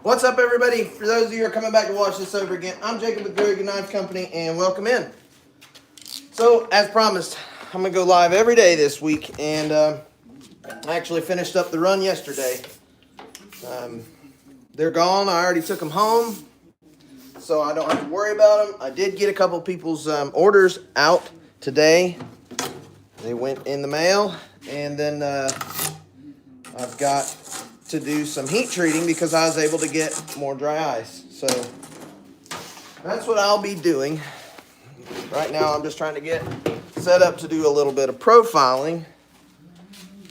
What's up, everybody? For those of you who are coming back to watch this over again, I'm Jacob with Deburring Knife Company, and welcome in. So, as promised, I'm going to go live every day this week, and I actually finished up the run yesterday. They're gone. I already took them home, so I don't have to worry about them. I did get a couple people's orders out today. They went in the mail, and then I've got to do some heat treating because I was able to get more dry ice. So that's what I'll be doing. Right now I'm just trying to get set up to do a little bit of profiling.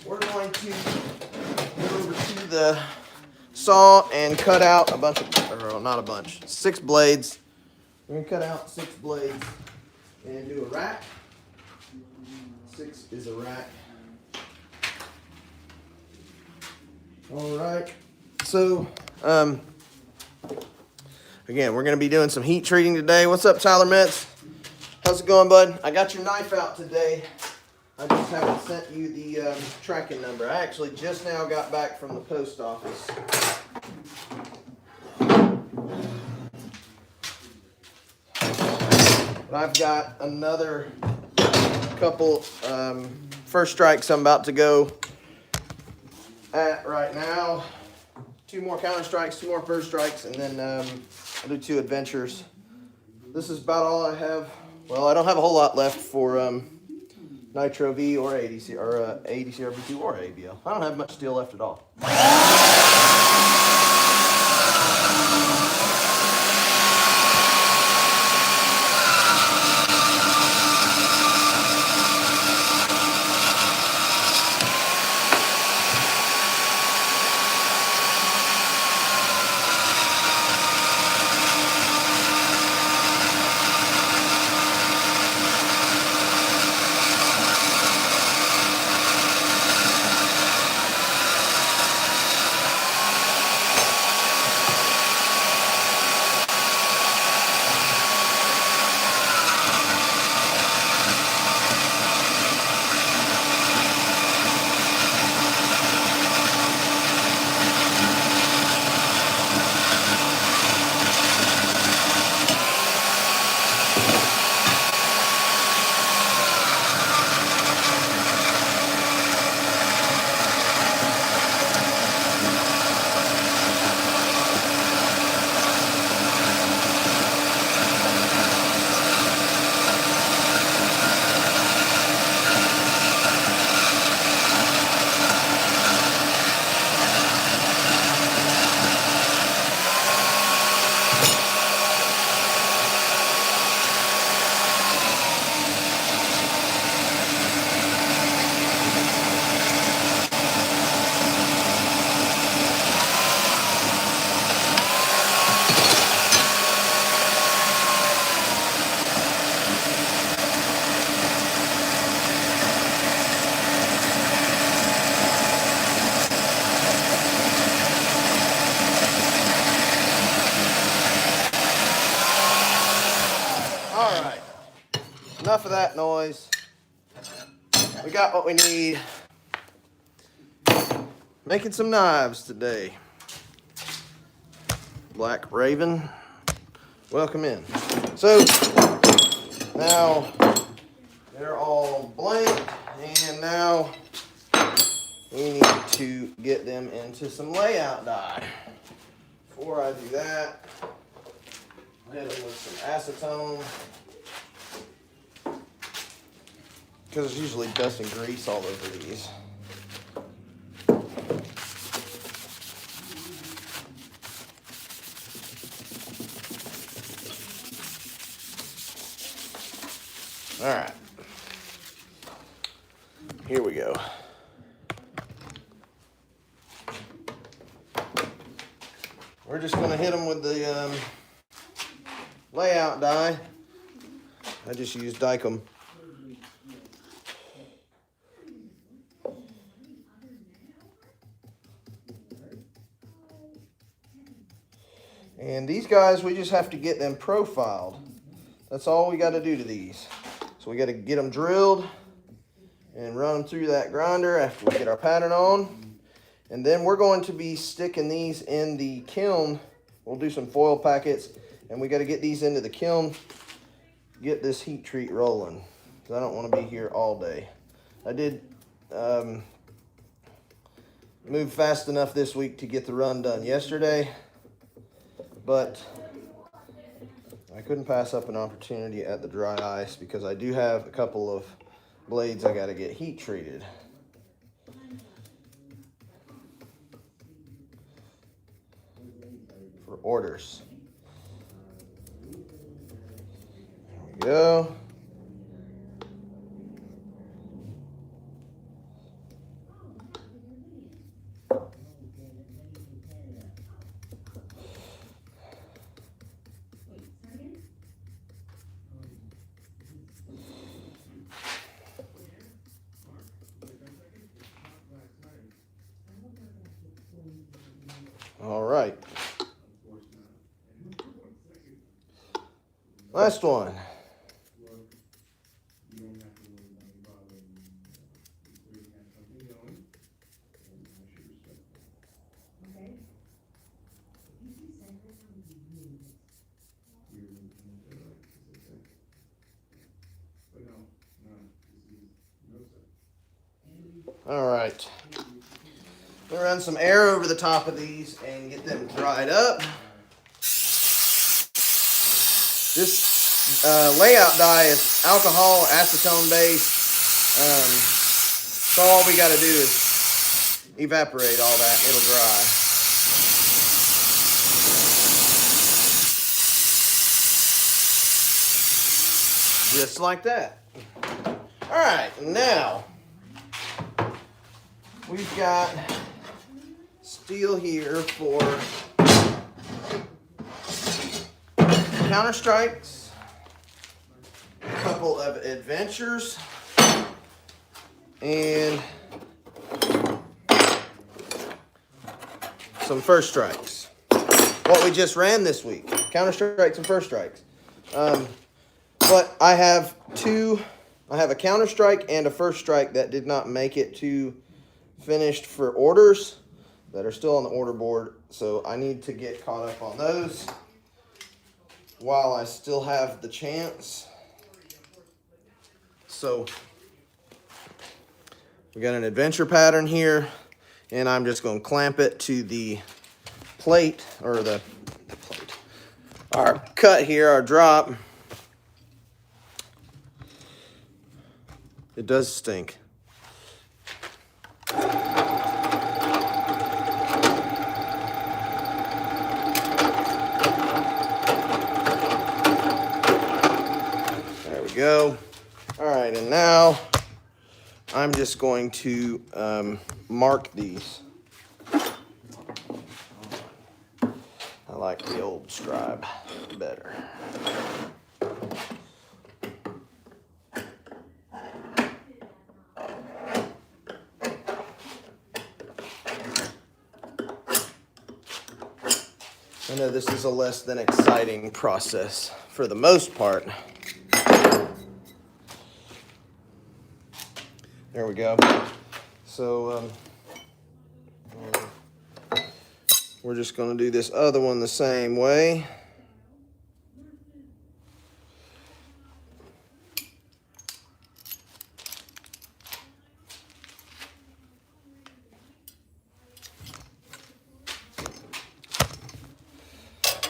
We're going to go over to the saw and cut out a bunch of, or not a bunch, 6 blades. We're going to cut out 6 blades and do a rack. 6 is a rack. All right, so again, we're going to be doing some heat treating today. What's up, Tyler Metz? How's it going, bud? I got your knife out today. I just haven't sent you the tracking number. I actually just now got back from the post office. But I've got another couple first strikes I'm about to go at right now. 2 more counter strikes, 2 more first strikes, and then I'll do 2 adventures. This is about all I have. Well, I don't have a whole lot left for Nitro V or ADC or ADC RV2 or ABL. I don't have much steel left at all. All right, enough of that noise. We got what we need. Making some knives today. Black Raven, welcome in. So now they're all blank, and now we need to get them into some layout dye. Before I do that, I'll hit them with some acetone, because there's usually dust and grease all over these. All right, here we go. We're just going to hit them with the layout dye. I just used Dykem. And these guys, we just have to get them profiled. That's all we got to do to these. So we got to get them drilled and run them through that grinder after we get our pattern on. And then we're going to be sticking these in the kiln. We'll do some foil packets, and we got to get these into the kiln, get this heat treat rolling, because I don't want to be here all day. I did move fast enough this week to get the run done yesterday, but I couldn't pass up an opportunity at the dry ice because I do have a couple of blades I got to get heat treated. For orders. There we go. All right. Last one. All right. We'll run some air over the top of these and get them dried up. This layout dye is alcohol acetone based. So all we got to do is evaporate all that. It'll dry. Just like that. All right, now we've got steel here for counter strikes, a couple of adventures, and some first strikes. What we just ran this week, counter strikes and first strikes. But I have a counter strike and a first strike that did not make it to finished for orders that are still on the order board. So I need to get caught up on those while I still have the chance. So we got an adventure pattern here, and I'm just going to clamp it to the plate, or the plate, our cut here, our drop. It does stink. There we go. All right, and now I'm just going to mark these. I like the old scribe better. I know this is a less than exciting process for the most part. There we go. So we're just going to do this other one the same way.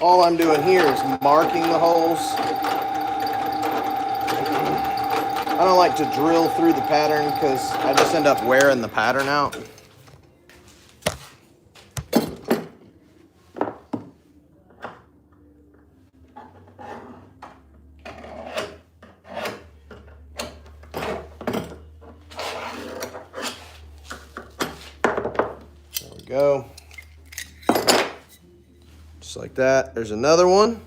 All I'm doing here is marking the holes. I don't like to drill through the pattern because I just end up wearing the pattern out. There we go. Just like that. There's another one.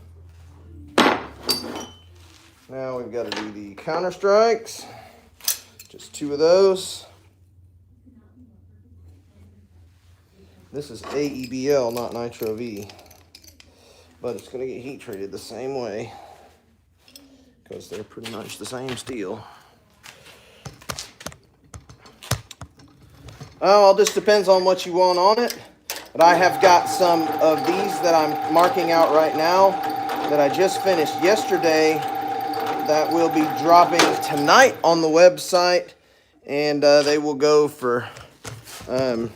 Now we've got to do the counter strikes. Just 2 of those. This is AEBL, not Nitro V. But it's going to get heat treated the same way because they're pretty much the same steel. All just depends on what you want on it. But I have got some of these that I'm marking out right now that I just finished yesterday that will be dropping tonight on the website, and they will go for $280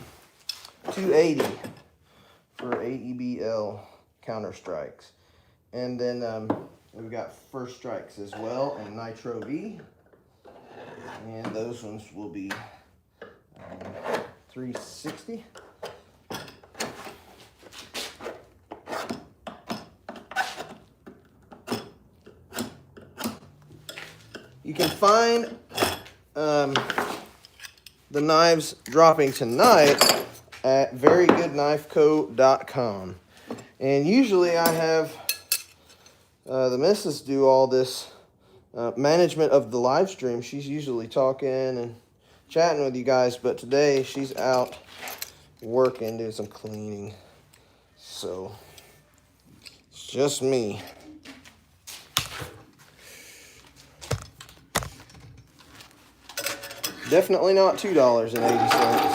for AEBL counter strikes. And then we've got first strikes as well and Nitro V, and those ones will be $360. You can find the knives dropping tonight at verygoodknifeco.com. And usually I have the missus do all this management of the live stream. She's usually talking and chatting with you guys, but today she's out working, doing some cleaning. So it's just me. Definitely not $2.80.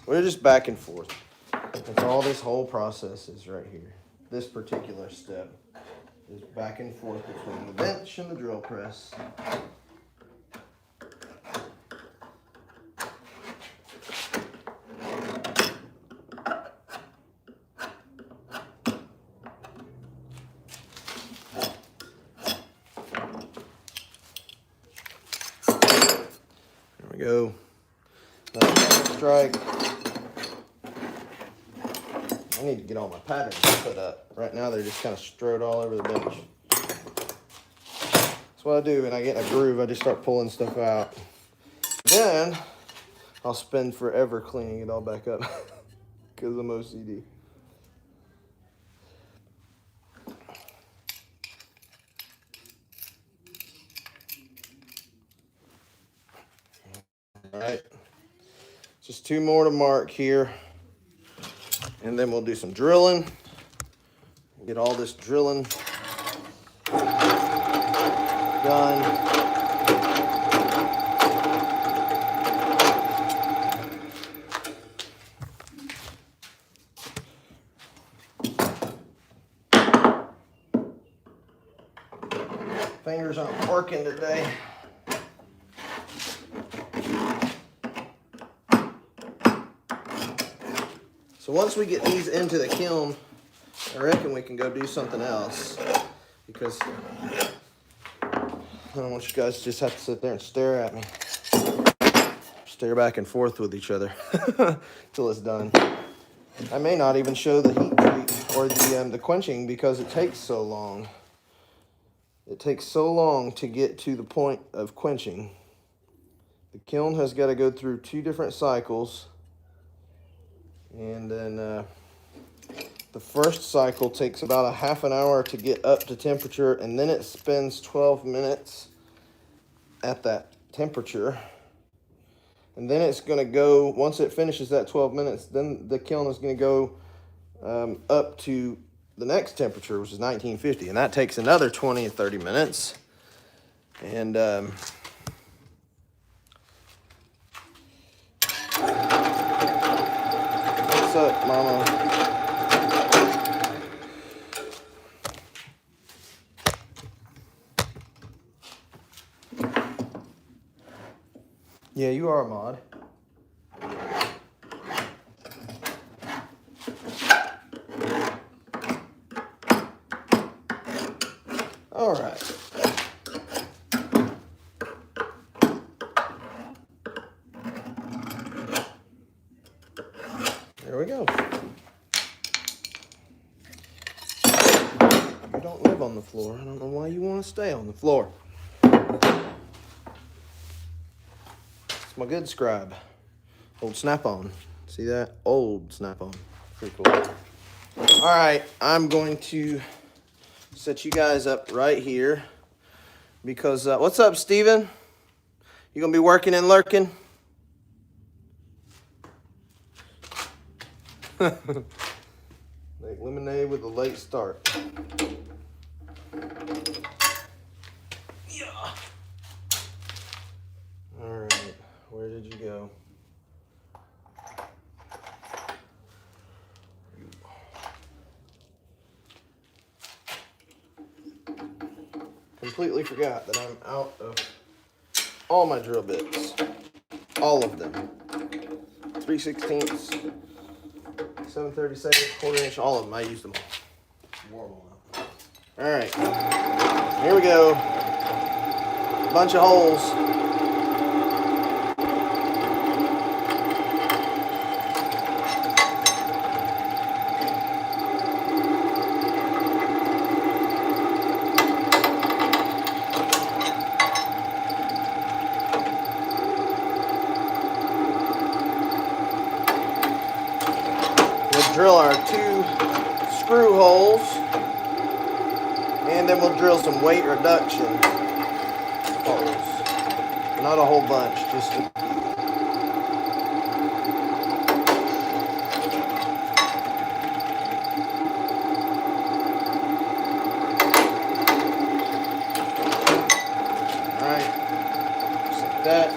We're just back and forth. That's all this whole process is right here. This particular step is back and forth between the bench and the drill press. There we go. Another strike. I need to get all my patterns put up. Right now they're just kind of strode all over the bench. That's what I do when I get in a groove. I just start pulling stuff out. Then I'll spend forever cleaning it all back up because I'm OCD. All right, just two more to mark here. And then we'll do some drilling. Get all this drilling done. Fingers aren't working today. So once we get these into the kiln, I reckon we can go do something else, because I don't want you guys to just have to sit there and stare at me. Stare back and forth with each other till it's done. I may not even show the heat treat or the quenching because it takes so long. It takes so long to get to the point of quenching. The kiln has got to go through 2 different cycles. And then the first cycle takes about a half an hour to get up to temperature, and then it spends 12 minutes at that temperature. And then it's going to go, once it finishes that 12 minutes, then the kiln is going to go up to the next temperature, which is 1950. And that takes another 20 or 30 minutes. And what's up, Mama? Yeah, you are a mod. All right. There we go. You don't live on the floor. I don't know why you want to stay on the floor. It's my good scribe. Old snap-on. See that? Old snap-on. Pretty cool. All right, I'm going to set you guys up right here because, what's up, Steven? You gonna be working and lurking? They lemonade with a late start. Yeah. All right, where did you go? Completely forgot that I'm out of all my drill bits. All of them. 3/16, 7/32, 1/4 inch, all of them. I used them all. All right, here we go. Bunch of holes. We'll drill our 2 screw holes, and then we'll drill some weight reduction holes. Not a whole bunch, just a few. All right, just like that.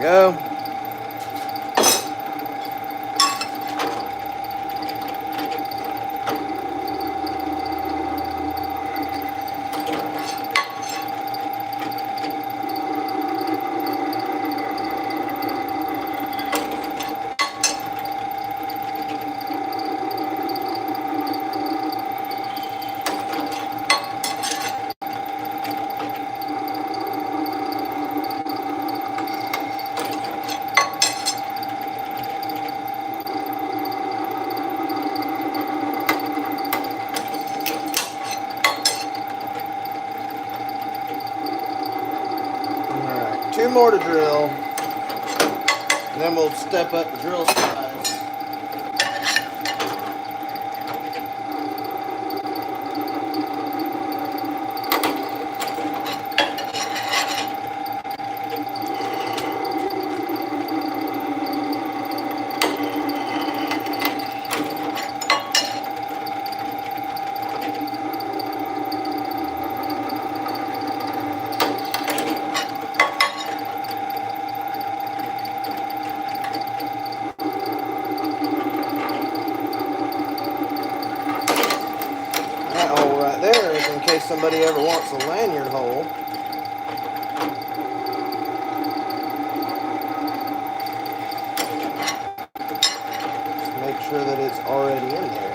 Go. Two more to drill, and then we'll step up the drill size. That hole right there is in case somebody ever wants a lanyard hole. Just make sure that it's already in there.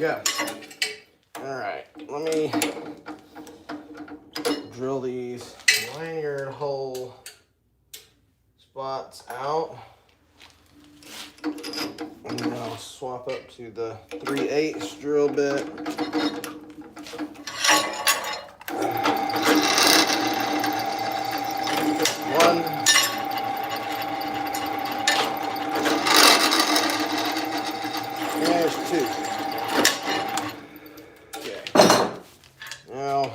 go. All right, let me drill these lanyard hole spots out. And then I'll swap up to the 3/8 drill bit. One. There's two. Okay. Now,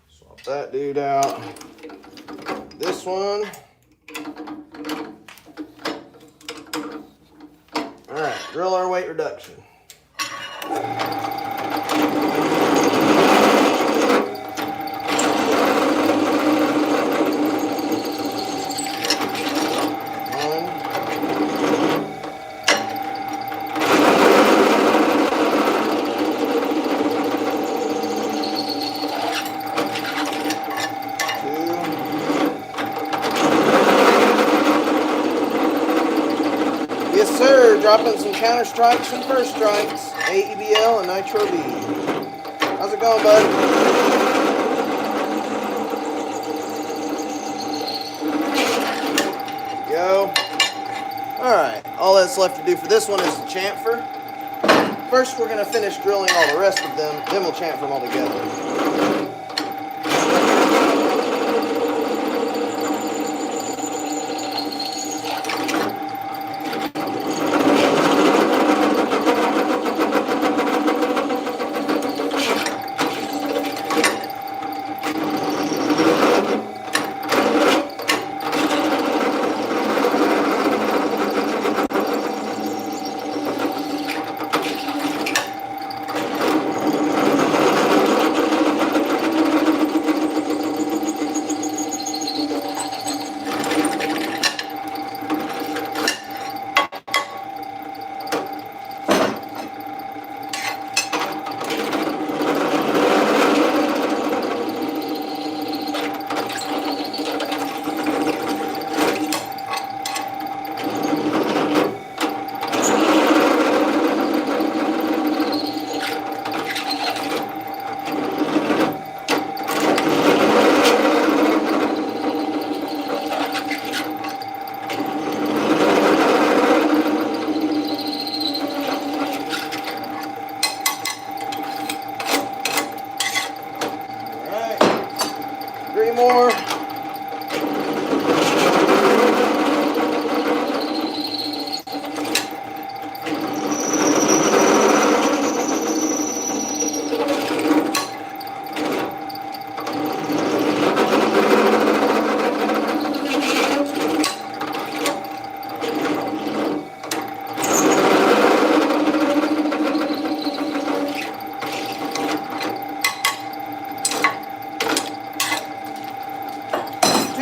swap that dude out. This one. All right, drill our weight reduction. Dropping some counter strikes and first strikes, AEBL and Nitro B. How's it going, bud? Go. All right, all that's left to do for this one is the chamfer. First, we're going to finish drilling all the rest of them, then we'll chamfer them all together. More.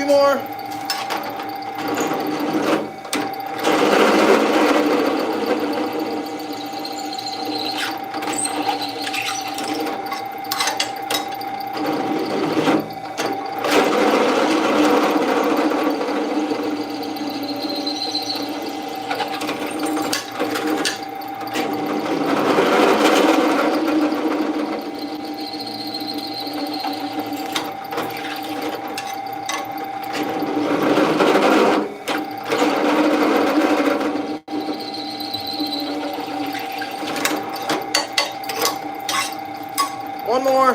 More. One more.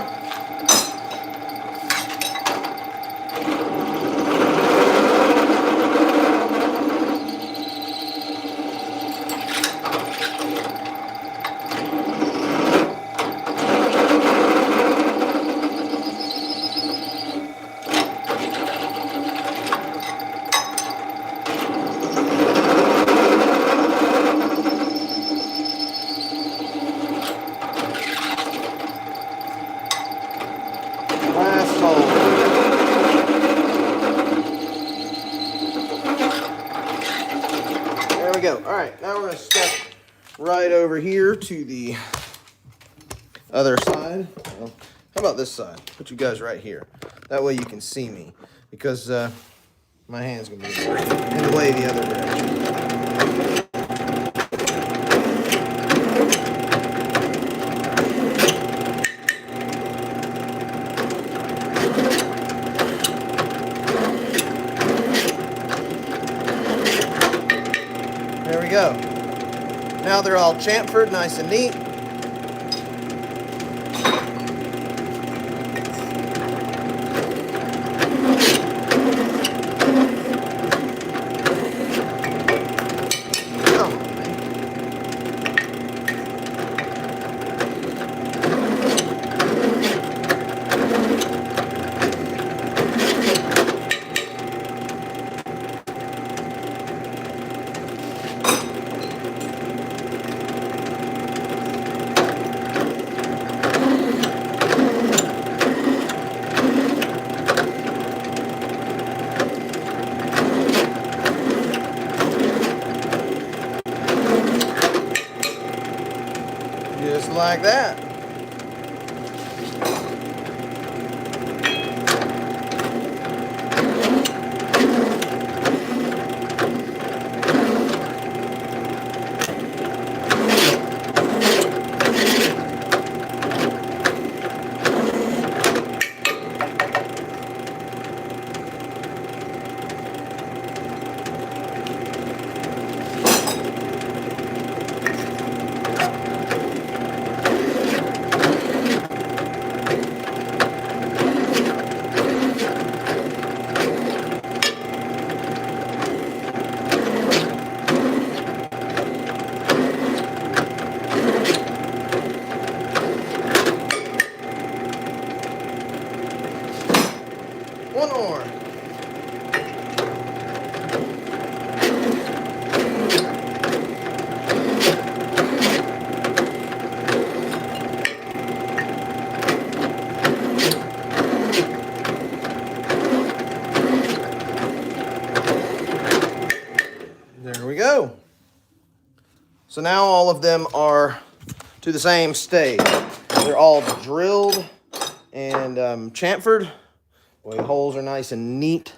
There we go. All right, now we're going to step right over here to the other side. Well, how about this side? Put you guys right here. That way you can see me, because my hand's going to be in the way the other direction. go. Now they're all chamfered, nice and neat. Just like that. One more. There we go. So now all of them are to the same stage. They're all drilled and chamfered. Boy, the holes are nice and neat.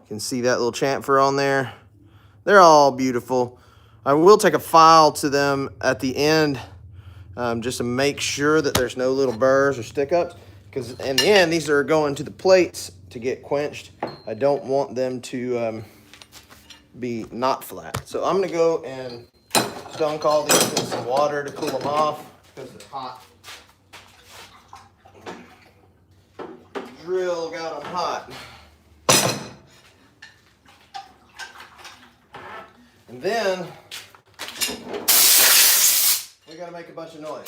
You can see that little chamfer on there. They're all beautiful. I will take a file to them at the end just to make sure that there's no little burrs or stick-ups, because in the end, these are going to the plates to get quenched. I don't want them to be not flat. So I'm gonna go and stone call these in some water to cool them off because they're hot. Drill got them hot. And then we gotta make a bunch of noise.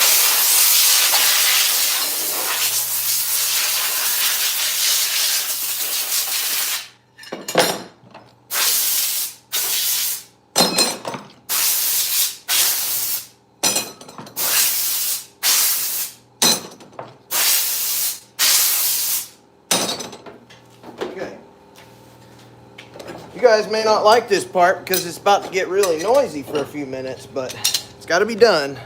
Okay. You guys may not like this part because it's about to get really noisy for a few minutes, but it's got to be done.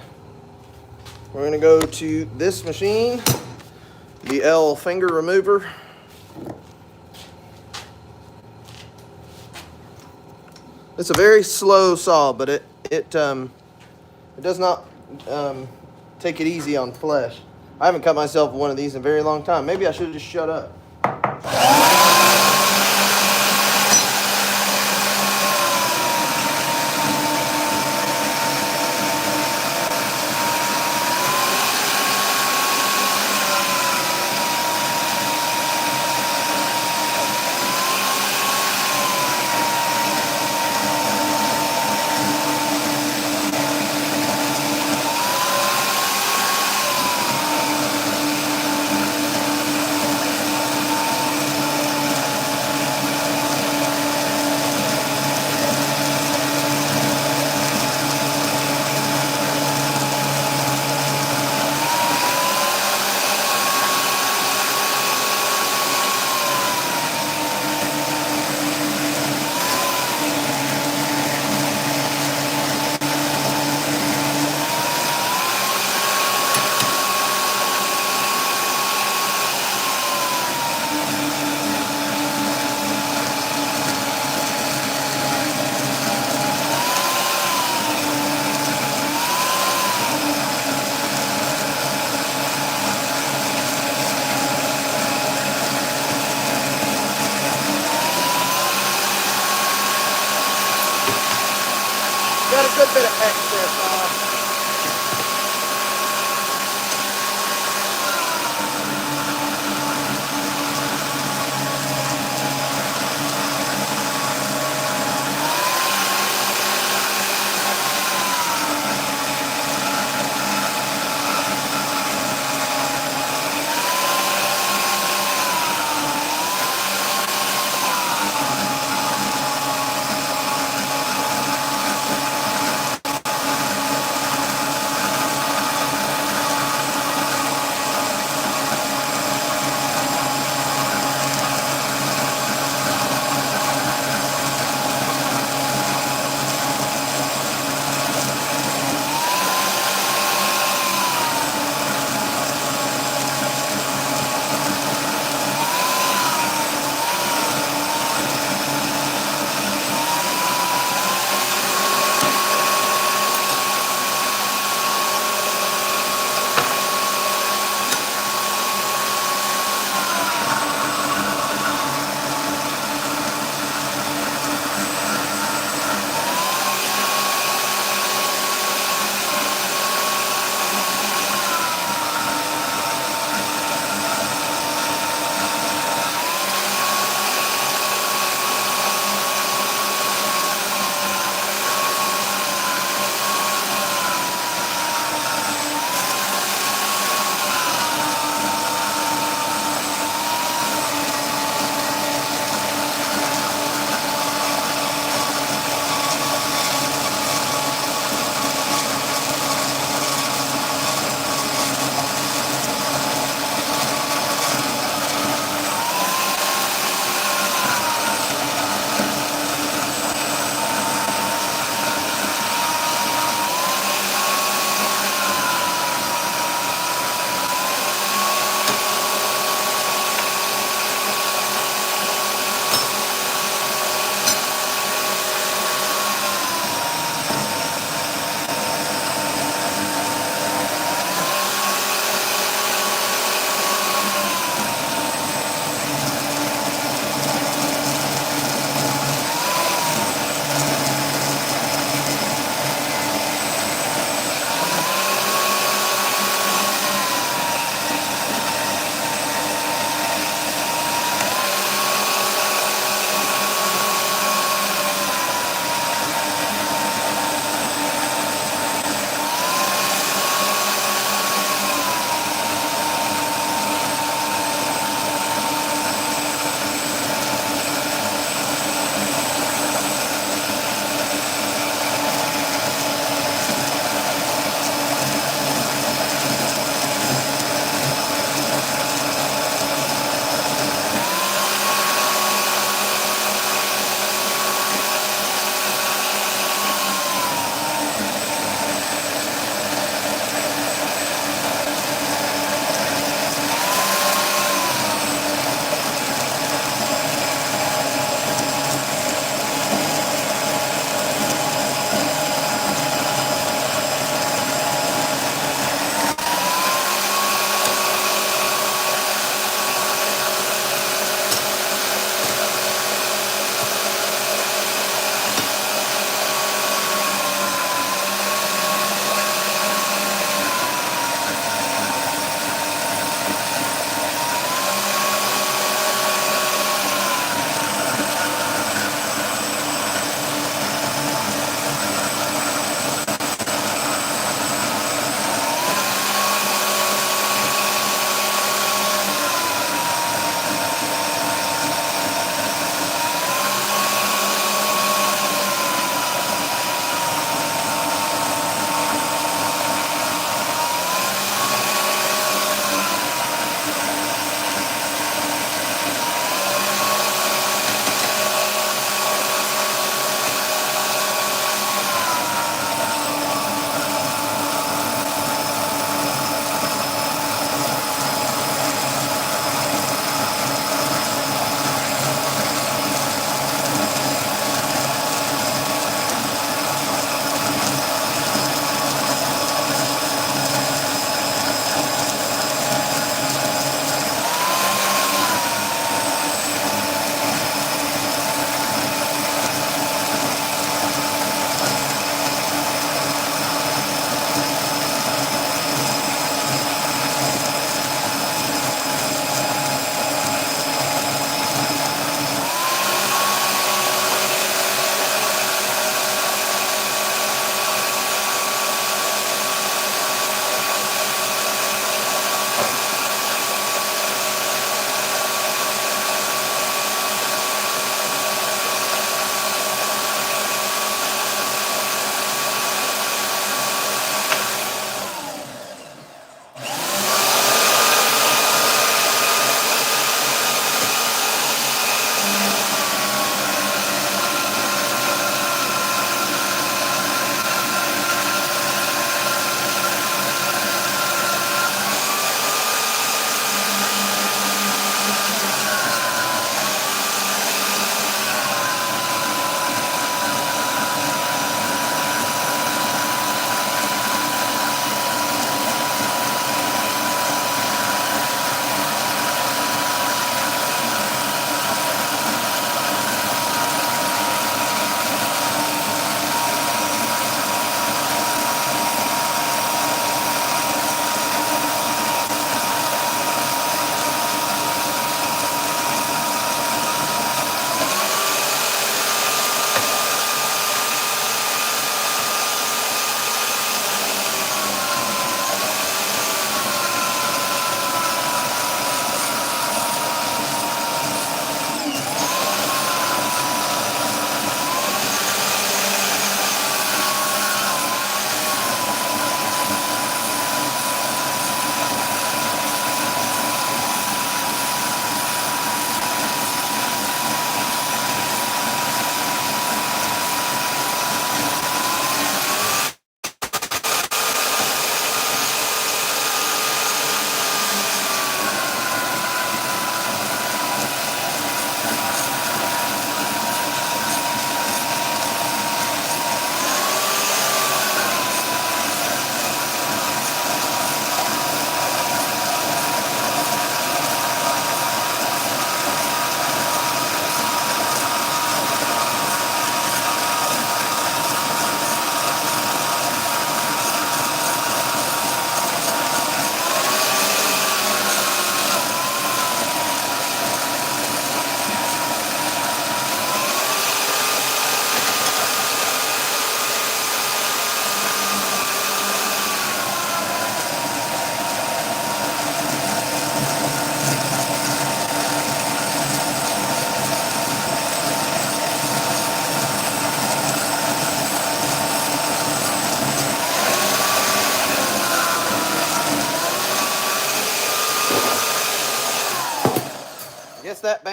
We're going to go to this machine, the L finger remover. It's a very slow saw, but it does not take it easy on flesh. I haven't cut myself one of these in a very long time. Maybe I should have just shut up. good bit of excess off.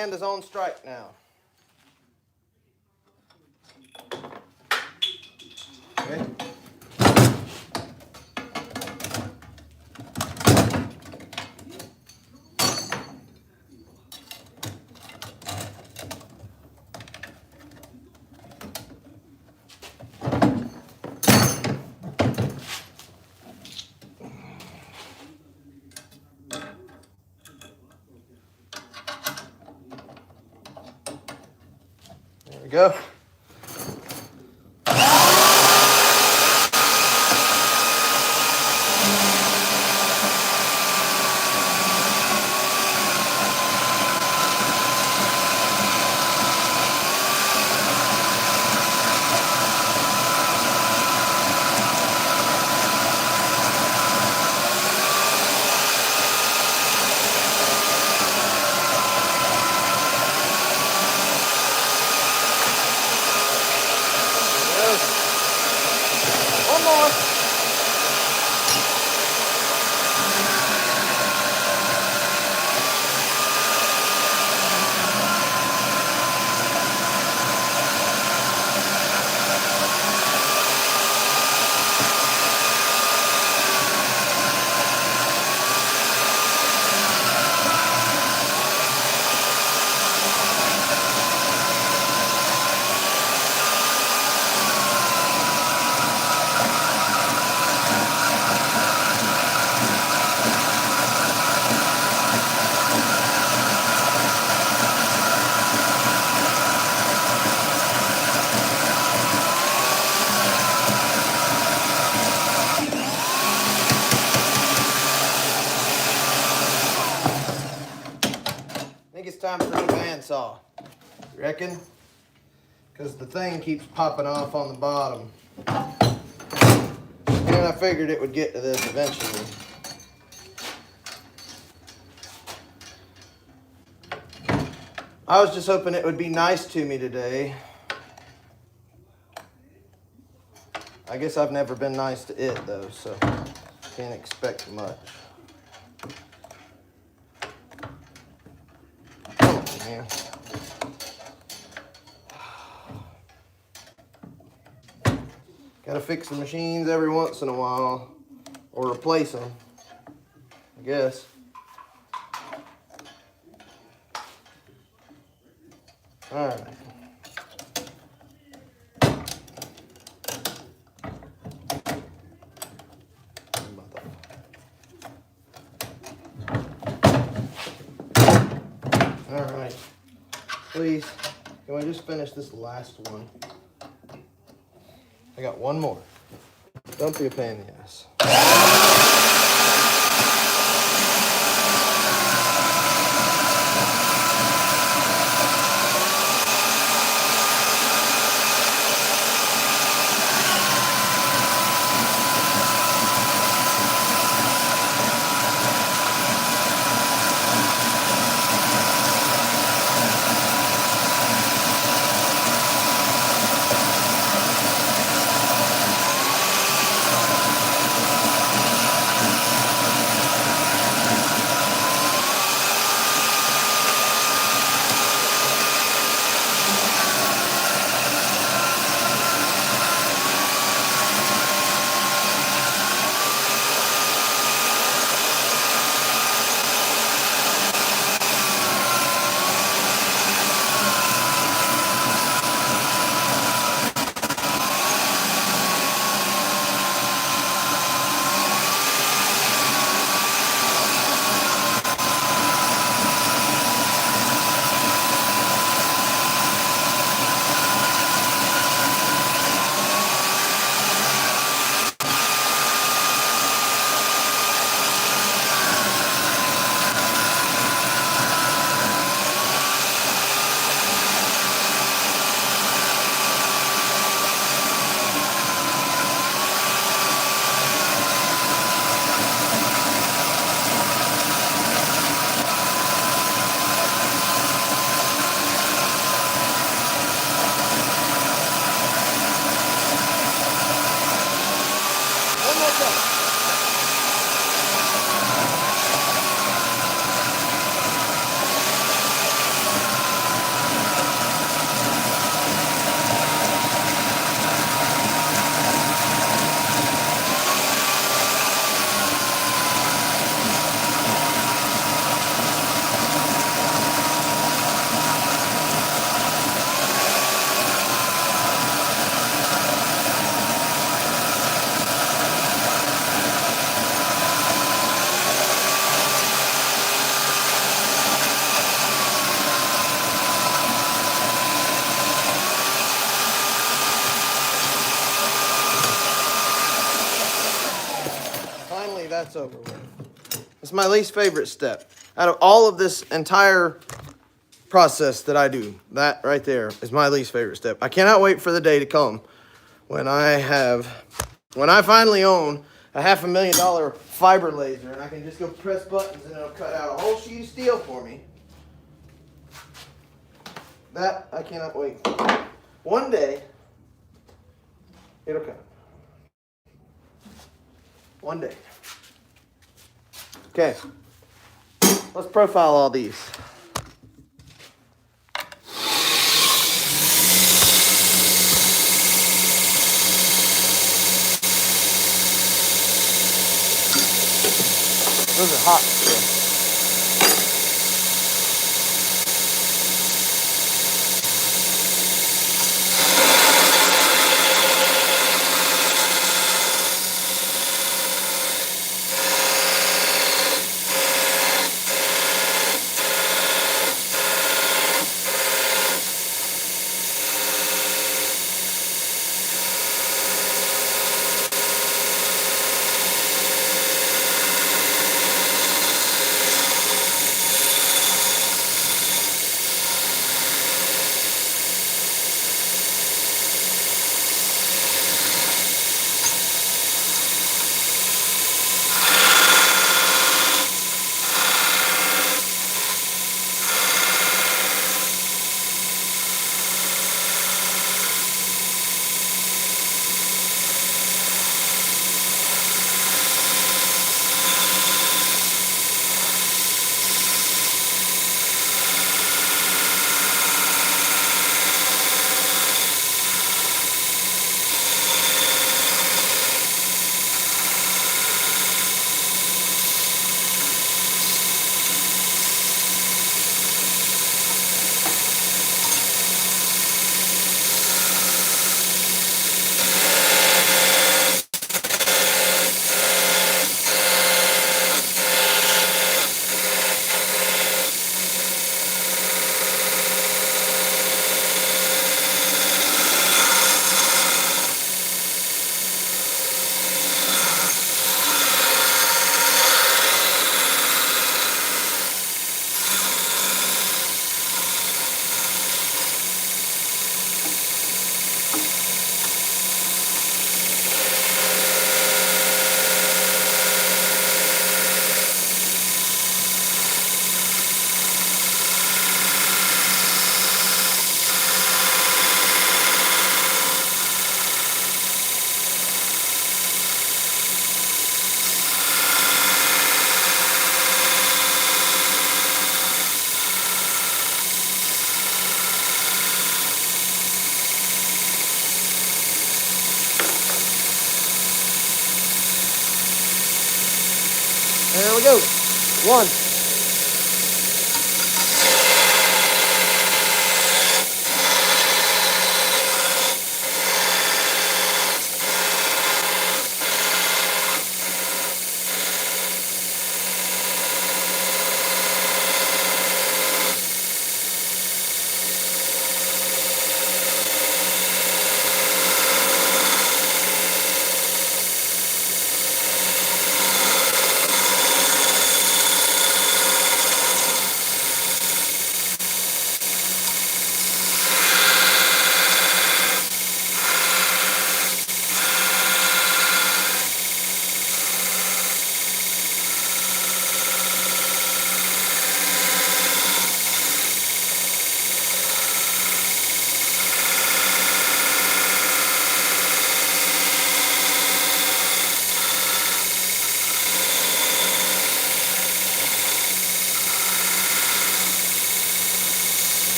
band is on strike now. Okay. There we go. One more. I think it's time for a new bandsaw. You reckon? Because the thing keeps popping off on the bottom. And I figured it would get to this eventually. I was just hoping it would be nice to me today. I guess I've never been nice to it though, so can't expect much. Come on, man. Gotta fix the machines every once in a while, or replace them, I guess. All right. All right. Please, can we just finish this last one? I got one more. Don't be a pain in the ass. that's over with. It's my least favorite step. Out of all of this entire process that I do, that right there is my least favorite step. I cannot wait for the day to come when I finally own a $500,000 fiber laser and I can just go press buttons and it'll cut out a whole sheet of steel for me. That I cannot wait for. One day, it'll come. One day. Okay, let's profile all these. Those are hot still. There we go. One.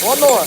One more.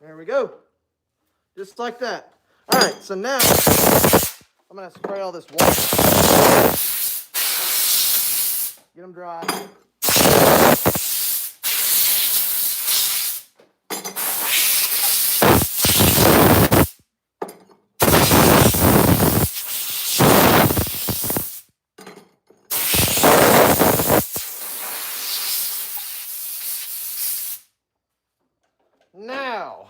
There we go. Just like that. All right, so now I'm going to spray all this water. Get them dry. Now,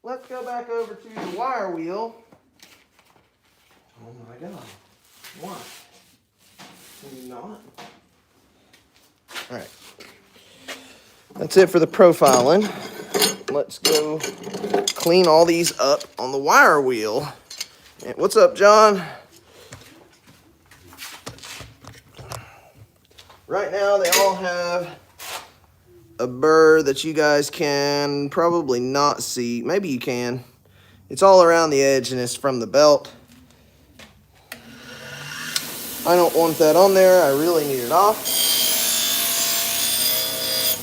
let's go back over to the wire wheel. Oh my God. What? Can you not? All right. That's it for the profiling. Let's go clean all these up on the wire wheel. And what's up, John? Right now, they all have a burr that you guys can probably not see. Maybe you can. It's all around the edge and it's from the belt. I don't want that on there. I really need it off.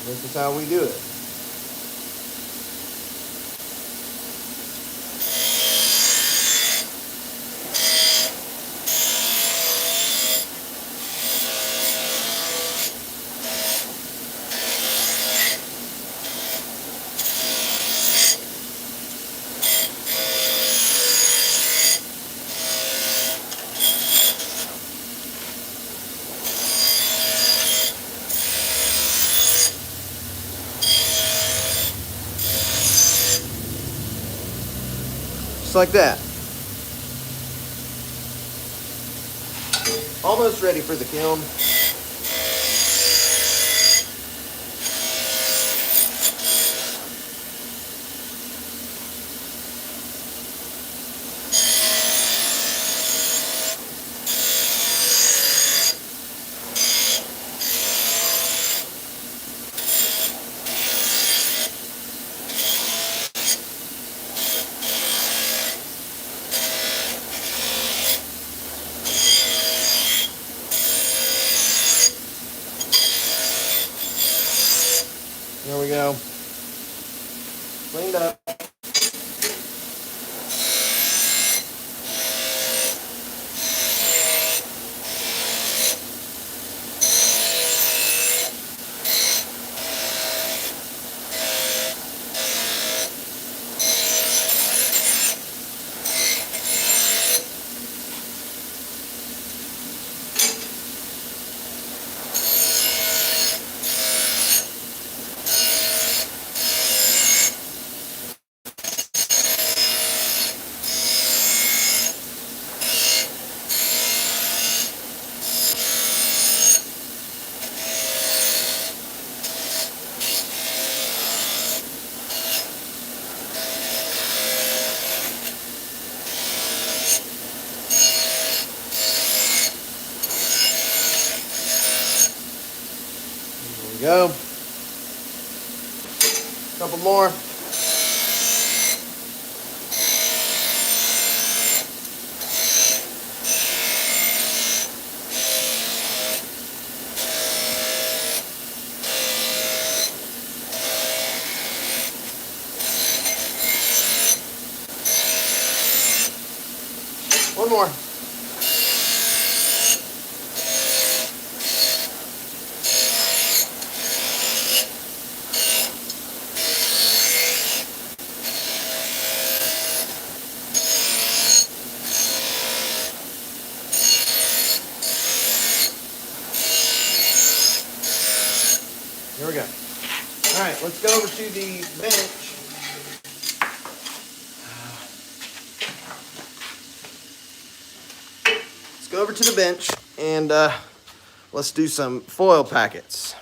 This is how we do it. Just like that. Almost ready for the kiln. There we go. Cleaned up. go. Couple more. One more. Here we go. All right, let's go over to the bench. Let's go over to the bench and let's do some foil packets.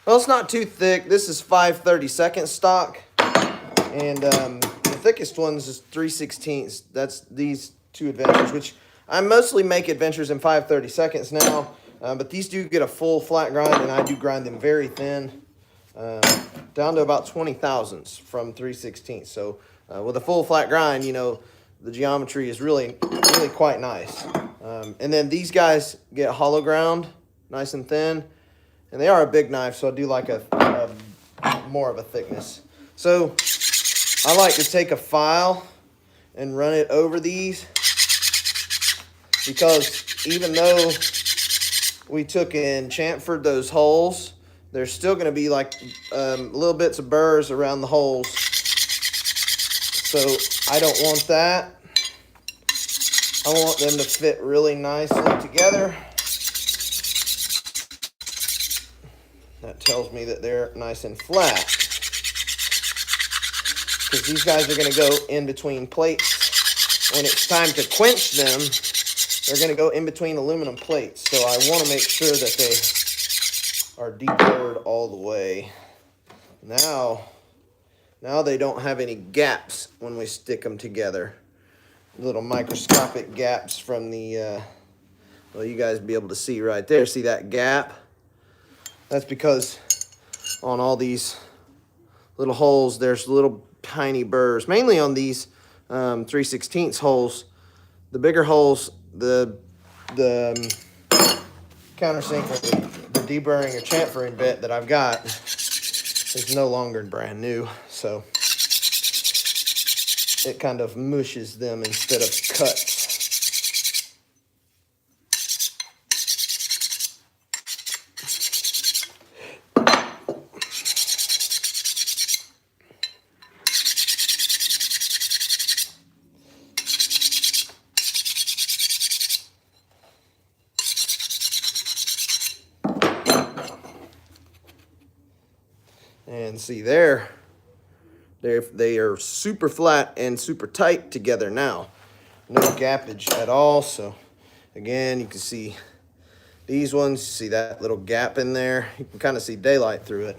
Well, it's not too thick. This is 5/32 stock, and the thickest ones is 3/16. That's these two adventures, which I mostly make adventures in 5/32 now, but these do get a full flat grind, and I do grind them very thin, down to about 20 thousandths from 3/16. So with a full flat grind, you know, the geometry is really quite nice. And then these guys get hollow ground, nice and thin, and they are a big knife, so I do like a more of a thickness. So I like to take a file and run it over these, because even though we took and chamfered those holes, there's still going to be like little bits of burrs around the holes. So I don't want that. I want them to fit really nicely together. That tells me that they're nice and flat, because these guys are going to go in between plates. When it's time to quench them, they're going to go in between aluminum plates. So I want to make sure that they are deburred all the way. Now they don't have any gaps when we stick them together. Little microscopic gaps from the, well, you guys be able to see right there. See that gap? That's because on all these little holes, there's little tiny burrs. Mainly on these 3/16 holes. The bigger holes, the countersink or the deburring or chamfering bit that I've got is no longer brand new, so it kind of mushes them instead of cuts. And see there, they are super flat and super tight together now. No gappage at all. So again, you can see these ones, see that little gap in there? You can kind of see daylight through it.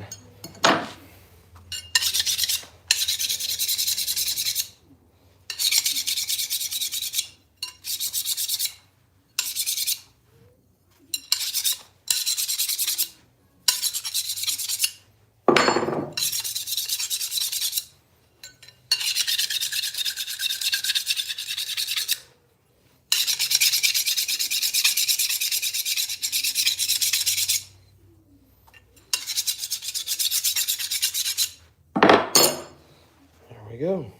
Go.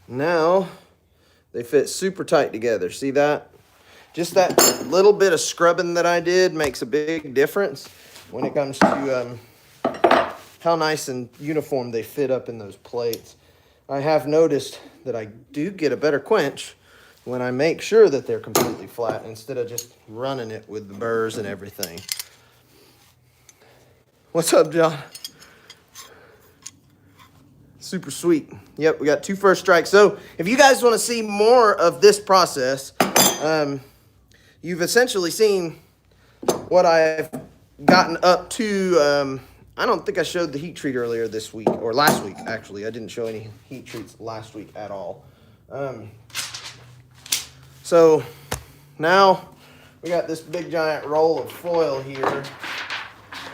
Now they fit super tight together. See that? Just that little bit of scrubbing that I did makes a big difference when it comes to how nice and uniform they fit up in those plates. I have noticed that I do get a better quench when I make sure that they're completely flat instead of just running it with the burrs and everything. What's up, John? Super sweet. Yep, we got 2 first strikes. So if you guys want to see more of this process, you've essentially seen what I've gotten up to. I don't think I showed the heat treat earlier this week, or last week, actually. I didn't show any heat treats last week at all. So now we got this big giant roll of foil here.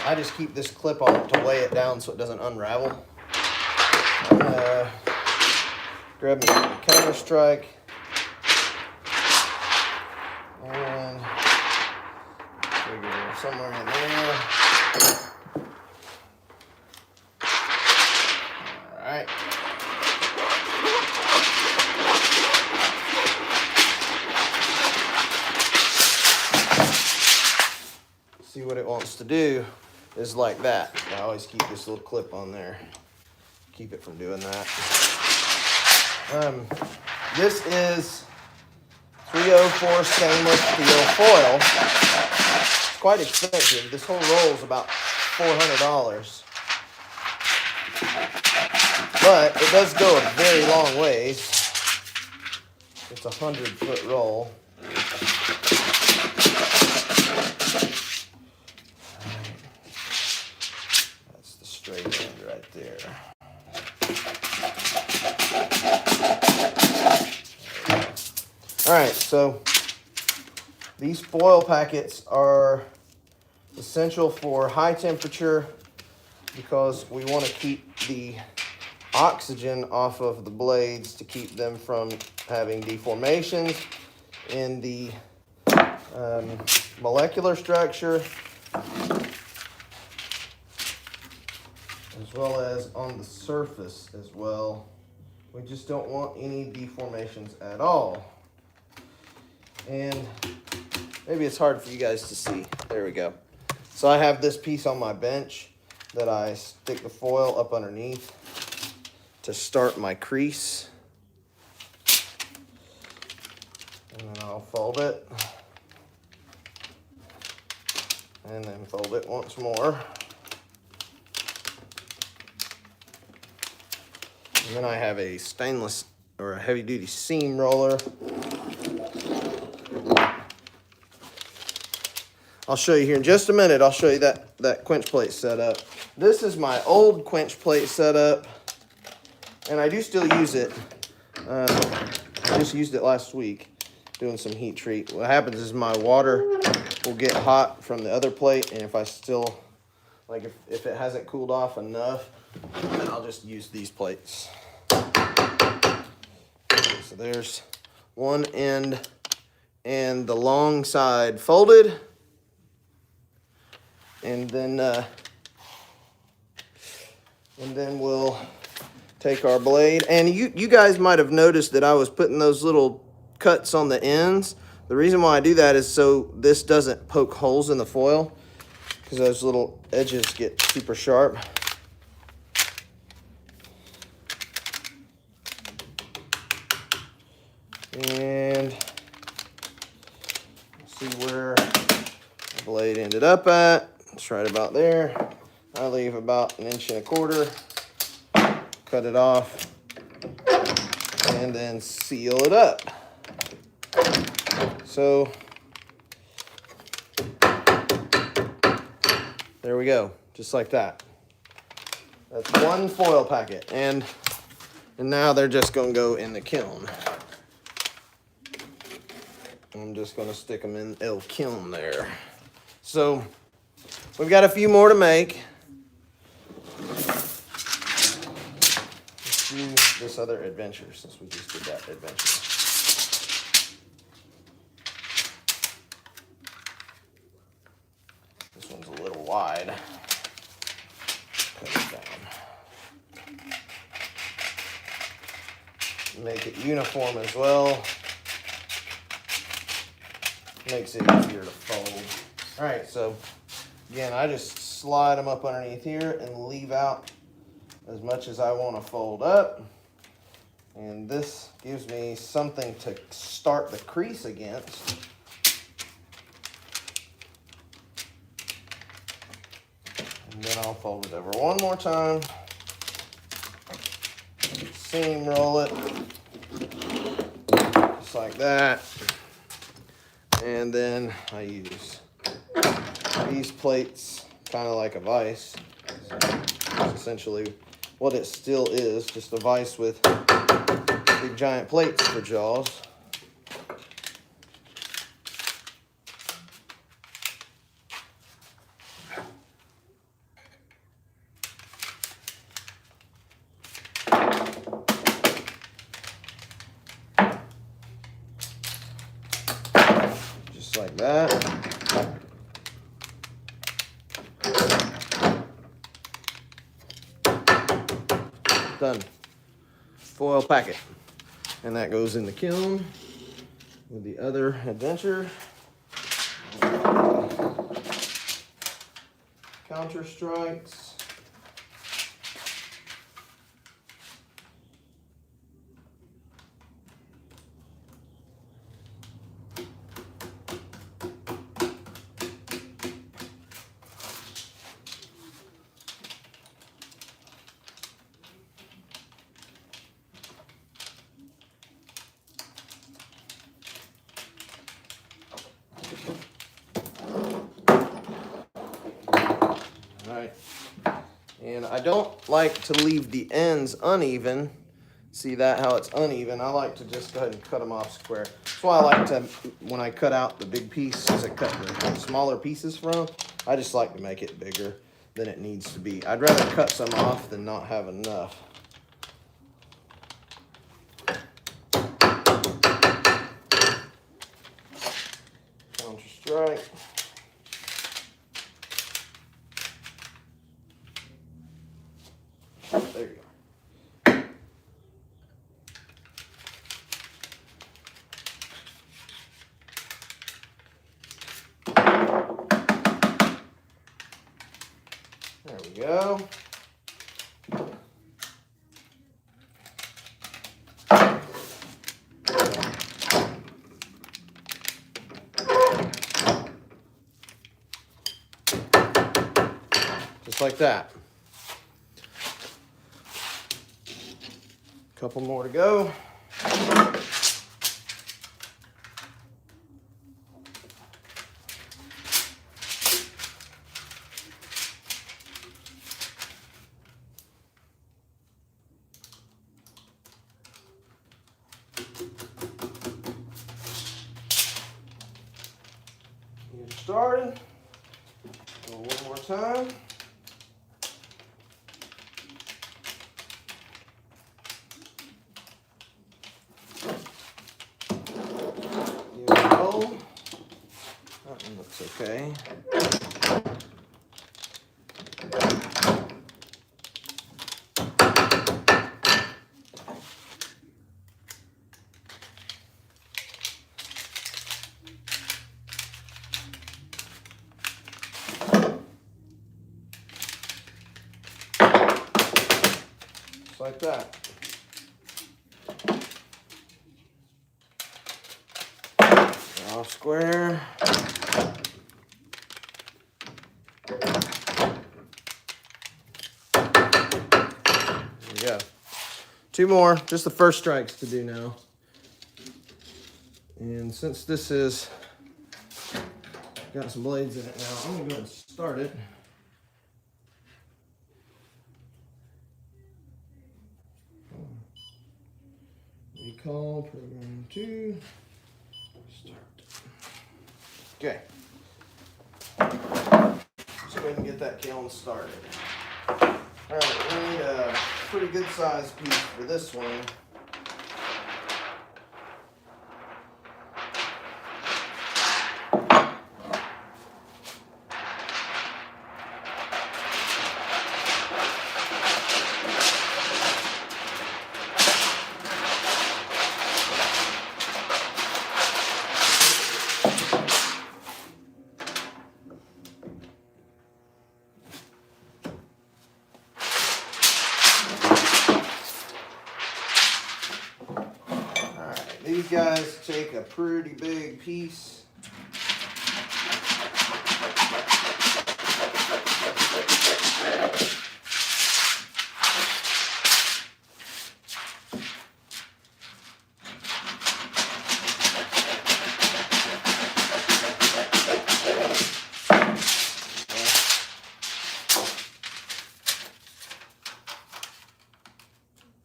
I just keep this clip on it to weigh it down so it doesn't unravel. Grab my Counter-Strike and figure somewhere in there. All right. See what it wants to do is like that. I always keep this little clip on there. Keep it from doing that. This is 304 stainless steel foil. It's quite expensive. This whole roll is about $400. But it does go a very long ways. It's a 100-foot roll. That's the straight end right there. All right, so these foil packets are essential for high temperature because we want to keep the oxygen off of the blades to keep them from having deformations in the molecular structure as well as on the surface as well. We just don't want any deformations at all. And maybe it's hard for you guys to see. There we go. So I have this piece on my bench that I stick the foil up underneath to start my crease. And then I'll fold it. And then fold it once more. And then I have a stainless or a heavy duty seam roller. I'll show you here in just a minute. I'll show you that quench plate setup. This is my old quench plate setup, and I do still use it. I just used it last week doing some heat treat. What happens is my water will get hot from the other plate, and if I still, like if it hasn't cooled off enough, then I'll just use these plates. So there's one end and the long side folded. And then we'll take our blade. And you guys might have noticed that I was putting those little cuts on the ends. The reason why I do that is so this doesn't poke holes in the foil, because those little edges get super sharp. And see where the blade ended up at. It's right about there. I leave about 1.25 inches, cut it off, and then seal it up. So there we go, just like that. That's one foil packet, and now they're just gonna go in the kiln. I'm just gonna stick them in the kiln there. So we've got a few more to make. Let's do this other adventure since we just did that adventure. This one's a little wide. Cut it down. Make it uniform as well. Makes it easier to fold. All right, so again, I just slide them up underneath here and leave out as much as I want to fold up. And this gives me something to start the crease against. And then I'll fold it over one more time. Seam roll it. Just like that. And then I use these plates kind of like a vise. It's essentially what it still is, just a vise with big giant plates for jaws. Done. Foil packet. And that goes in the kiln with the other adventure. Counter strikes. Alright, and I don't like to leave the ends uneven. See that, how it's uneven? I like to just go ahead and cut them off square. That's why I like to, when I cut out the big pieces, I cut the smaller pieces from, I just like to make it bigger than it needs to be. I'd rather cut some off than not have enough. Counter strike. There you go. There we go. Just like that. Couple more to go. Get started. Go one more time. That one looks okay. Just like that. Off square. There we go. Two more, just the first strikes to do now. And since this is got some blades in it now, I'm gonna go ahead and start it. Recall program 2. Start. Okay. Let's go ahead and get that kiln started. Alright, we need a pretty good sized piece for this one. These guys take a pretty big piece.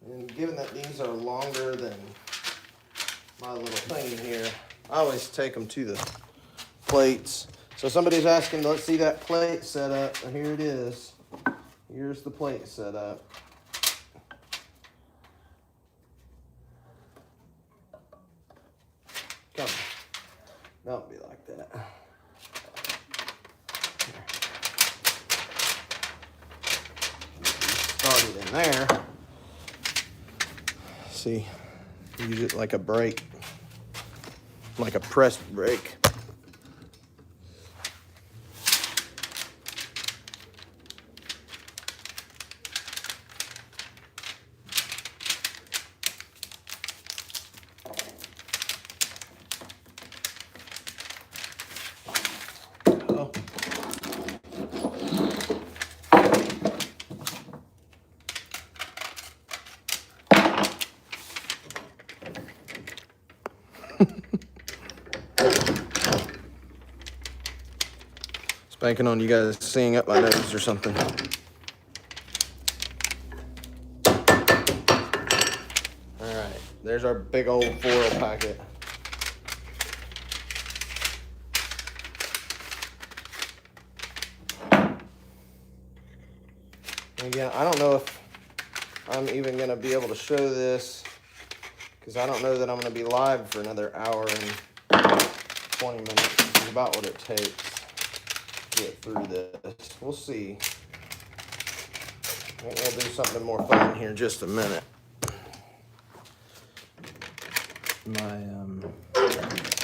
And given that these are longer than my little thing here, I always take them to the plates. So somebody's asking, let's see that plate set up, and here it is. Here's the plate set up. Come on. Don't be like that. Started in there. See, use it like a brake, like a press brake. Banking on you guys seeing up my nose or something. All right, there's our big old foil packet. And again, I don't know if I'm even gonna be able to show this because I don't know that I'm gonna be live for another hour and 20 minutes, which is about what it takes to get through this. We'll see. I think we'll do something more fun here in just a minute.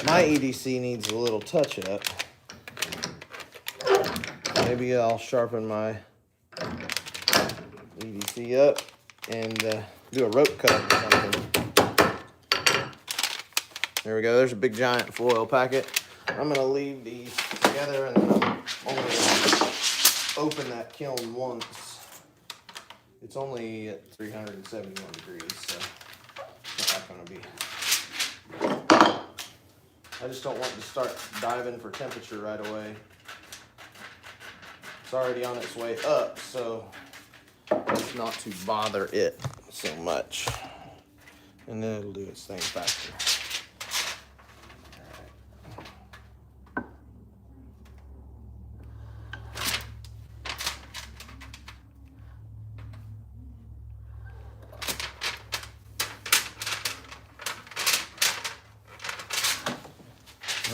My EDC needs a little touch up. Maybe I'll sharpen my EDC up and do a rope cut or something. There we go. There's a big giant foil packet. I'm gonna leave these together and then I'm only gonna open that kiln once. It's only at 371 degrees, so it's not gonna be. I just don't want to start diving for temperature right away. It's already on its way up, so it's not to bother it so much. And then it'll do its thing faster.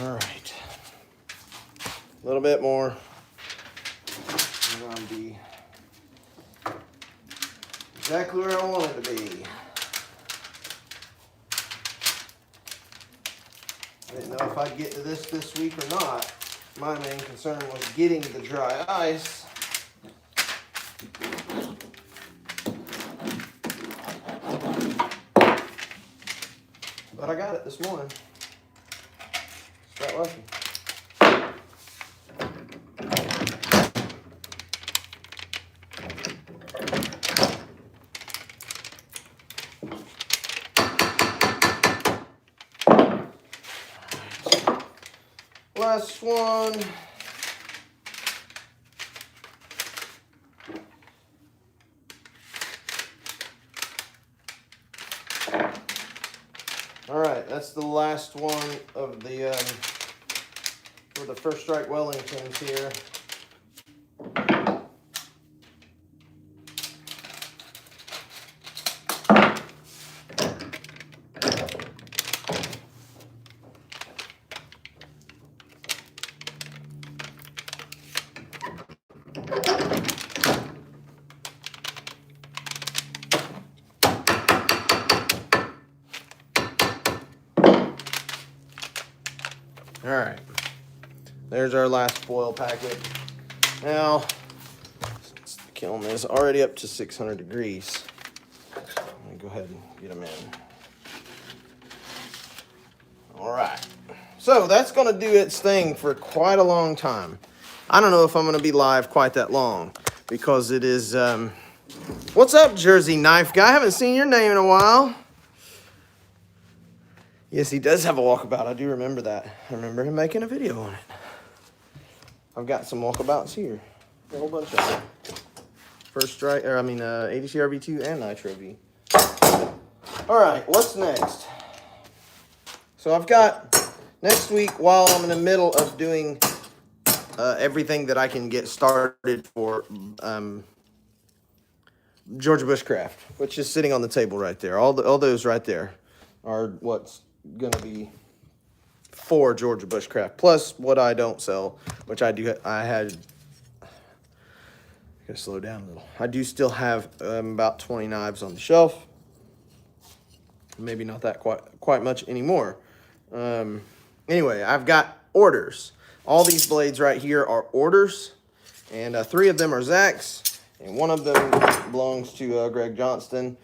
All right, a little bit more. And I'll be exactly where I want it to be. I didn't know if I'd get to this week or not. My main concern was getting the dry ice. But I got it this morning. Got lucky. Last one. All right, that's the last one of the for the First Strike Wellingtons here. All right, there's our last foil packet. Now, since the kiln is already up to 600 degrees, I'm gonna go ahead and get them in. All right, so that's gonna do its thing for quite a long time. I don't know if I'm gonna be live quite that long because it is, what's up, Jersey Knife Guy? I haven't seen your name in a while. Yes, he does have a walkabout. I do remember that. I remember him making a video on it. I've got some walkabouts here. A whole bunch of them. First Strike, or I mean, ADC RV2 and Nitro V. All right, what's next? So I've got next week, while I'm in the middle of doing everything that I can get started for Georgia Bushcraft, which is sitting on the table right there. All those right there are what's gonna be for Georgia Bushcraft, plus what I don't sell, which I do. I gotta slow down a little. I do still have about 20 knives on the shelf. Maybe not that quite much anymore. Anyway, I've got orders. All these blades right here are orders, and 3 of them are Zach's, and 1 of them belongs to Greg Johnston.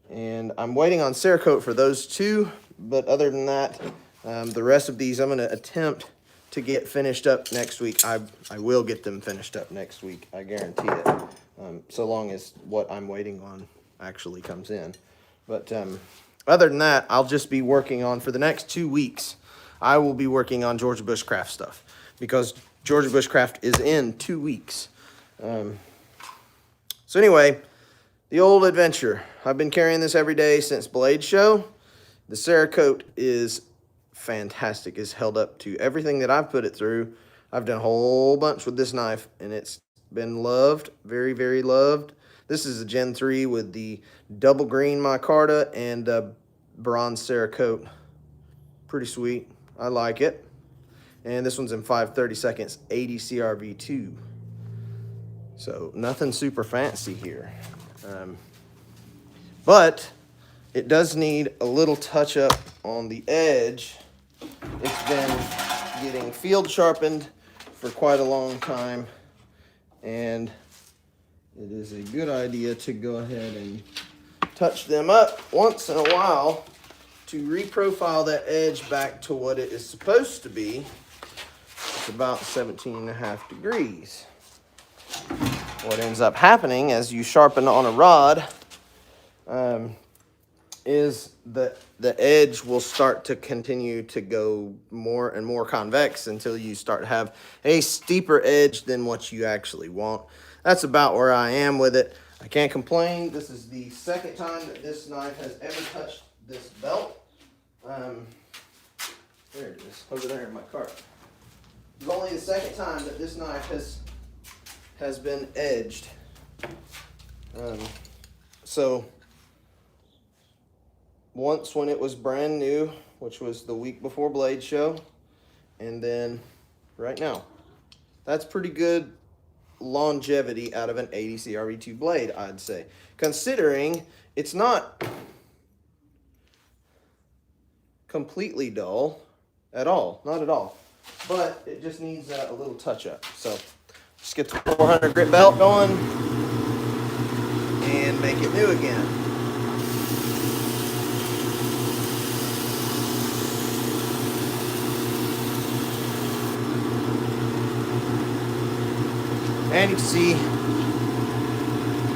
And I'm waiting on Cerakote for those 2, but other than that, the rest of these I'm going to attempt to get finished up next week. I will get them finished up next week, I guarantee it, so long as what I'm waiting on actually comes in. But other than that, I'll just be working on, for the next 2 weeks, I will be working on Georgia Bushcraft stuff, because Georgia Bushcraft is in 2 weeks. So anyway, the old adventure. I've been carrying this every day since Blade Show. The Cerakote is fantastic. It's held up to everything that I've put it through. I've done a whole bunch with this knife, and it's been loved, very, very loved. This is a Gen 3 with the double green micarta and bronze Cerakote. Pretty sweet. I like it. And this one's in 5/32, 80 CRV2. So nothing super fancy here. But it does need a little touch up on the edge. It's been getting field sharpened for quite a long time, and it is a good idea to go ahead and touch them up once in a while to reprofile that edge back to what it is supposed to be. It's about 17.5 degrees. What ends up happening as you sharpen on a rod is that the edge will start to continue to go more and more convex until you start to have a steeper edge than what you actually want. That's about where I am with it. I can't complain. This is the second time that this knife has ever touched this belt. There it is, over there in my cart. It's only the second time that this knife has been edged. So once when it was brand new, which was the week before Blade Show, and then right now. That's pretty good longevity out of an 80 CRV2 blade, I'd say, considering it's not completely dull at all, not at all, but it just needs a little touch up. So just get the 400 grit belt going and make it new again. And you can see,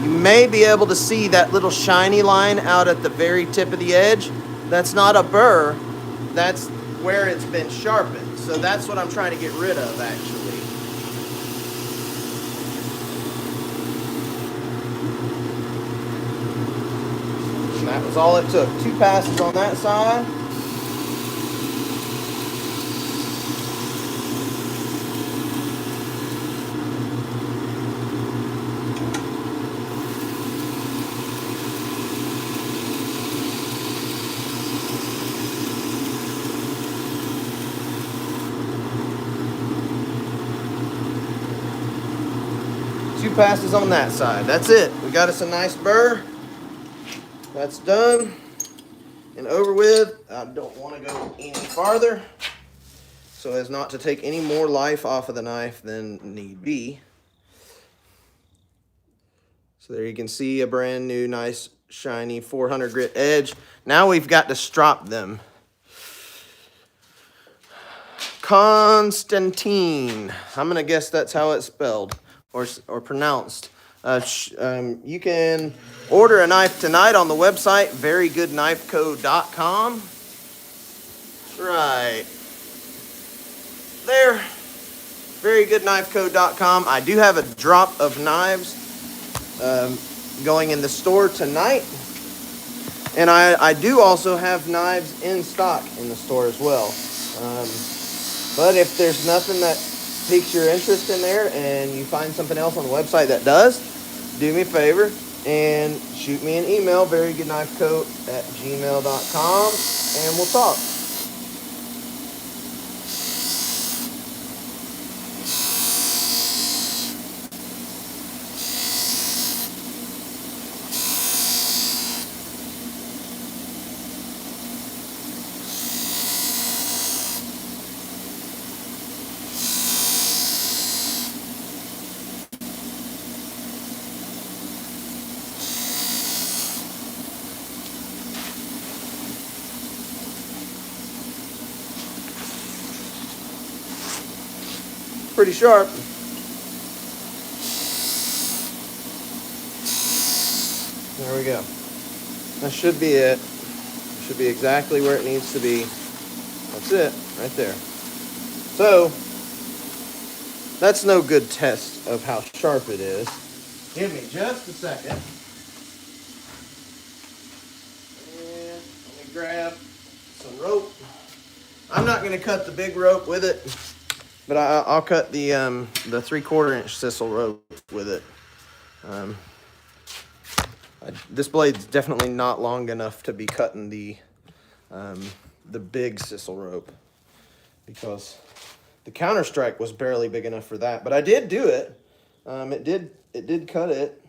you may be able to see that little shiny line out at the very tip of the edge. That's not a burr, that's where it's been sharpened. So that's what I'm trying to get rid of, actually. And that was all it took. 2 passes on that side. Two passes on that side. That's it. We got us a nice burr. That's done and over with. I don't want to go any farther so as not to take any more life off of the knife than need be. So there you can see a brand new, nice, shiny 400 grit edge. Now we've got to strop them. Constantine. I'm going to guess that's how it's spelled or pronounced. You can order a knife tonight on the website, verygoodknifeco.com. Right there, verygoodknifeco.com. I do have a drop of knives going in the store tonight, and I do also have knives in stock in the store as well. But if there's nothing that piques your interest in there and you find something else on the website that does, do me a favor and shoot me an email, verygoodknifeco@gmail.com, and we'll talk. pretty sharp. There we go. That should be it. Should be exactly where it needs to be. That's it, right there. So, that's no good test of how sharp it is. Give me just a second. And let me grab some rope. I'm not going to cut the big rope with it, but I'll cut the 3/4 inch sisal rope with it. This blade's definitely not long enough to be cutting the big sisal rope, because the counter strike was barely big enough for that. But I did do it. It did cut it.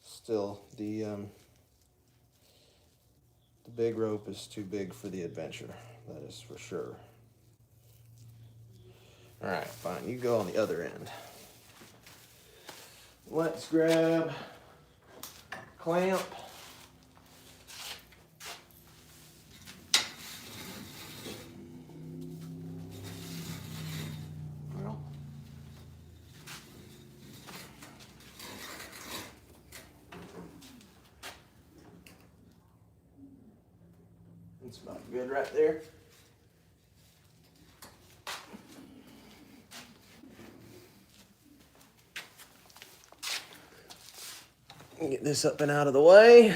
Still, the big rope is too big for the adventure. That is for sure. All right, fine. You go on the other end. Let's grab clamp. Well, it's about good right there. Get this up and out of the way.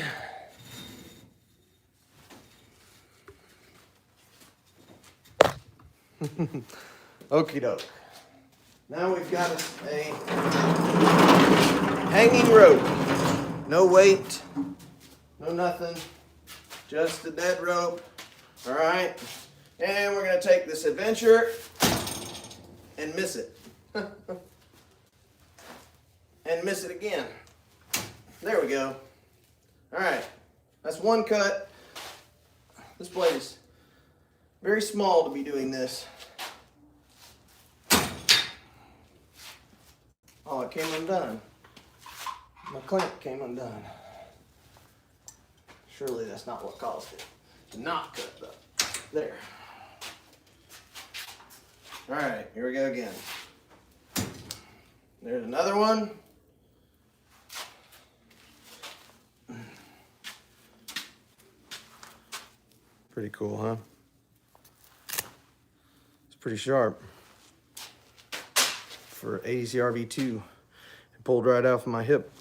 Okie doke. Now we've got us a hanging rope. No weight, no nothing, just a dead rope. All right. And we're going to take this adventure and miss it. And miss it again. There we go. All right. That's one cut. This blade is very small to be doing this. Oh, it came undone. My clamp came undone. Surely that's not what caused it to not cut though. There. All right, here we go again. There's another one. Pretty cool, huh? It's pretty sharp for ADC RV2. It pulled right off my hip.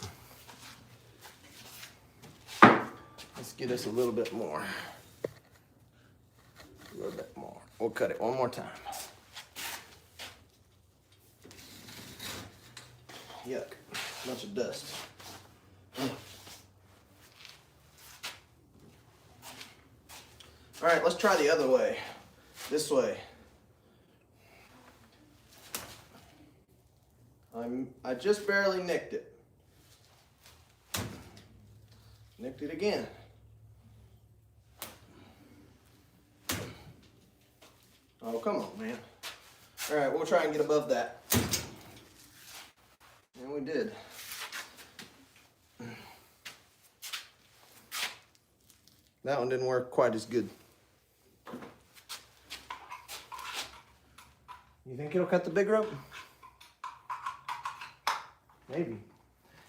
Let's get us a little bit more. A little bit more. We'll cut it one more time. Yuck, bunch of dust. All right, let's try the other way. This way. I just barely nicked it. Nicked it again. Oh, come on, man. All right, we'll try and get above that. And we did. That one didn't work quite as good. You think it'll cut the big rope? Maybe.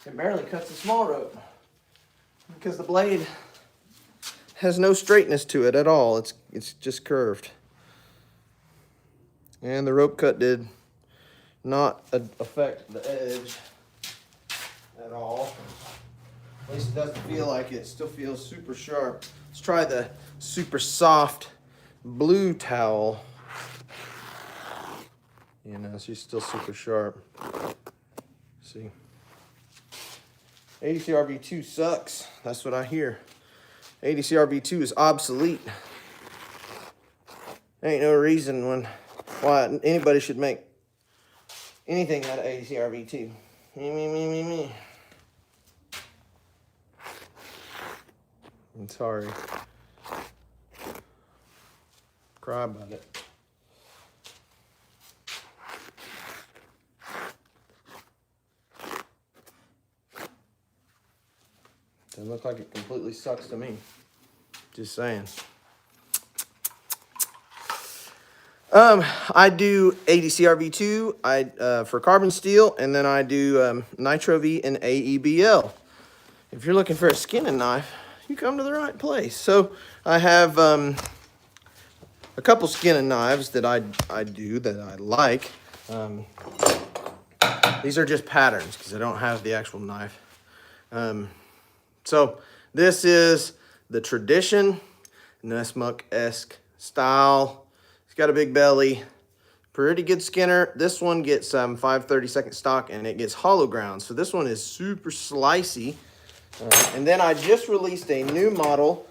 It barely cuts the small rope because the blade has no straightness to it at all. It's just curved. And the rope cut did not affect the edge at all. At least it doesn't feel like it. It still feels super sharp. Let's try the super soft blue towel. You know, she's still super sharp. See, ADC RV2 sucks. That's what I hear. ADC RV2 is obsolete. There ain't no reason why anybody should make anything out of ADC RV2. Me. I'm sorry. Cry about it. Doesn't look like it completely sucks to me. Just saying. I do ADCRV2 for carbon steel, and then I do Nitro V and AEBL. If you're looking for a skinning knife, you come to the right place. So I have a couple skinning knives that I do that I like. These are just patterns because I don't have the actual knife. So this is the Tradition Nessmuck-esque style. It's got a big belly, pretty good skinner. This one gets 5/32 stock, and it gets hollow ground. So this one is super slicey. And then I just released a new model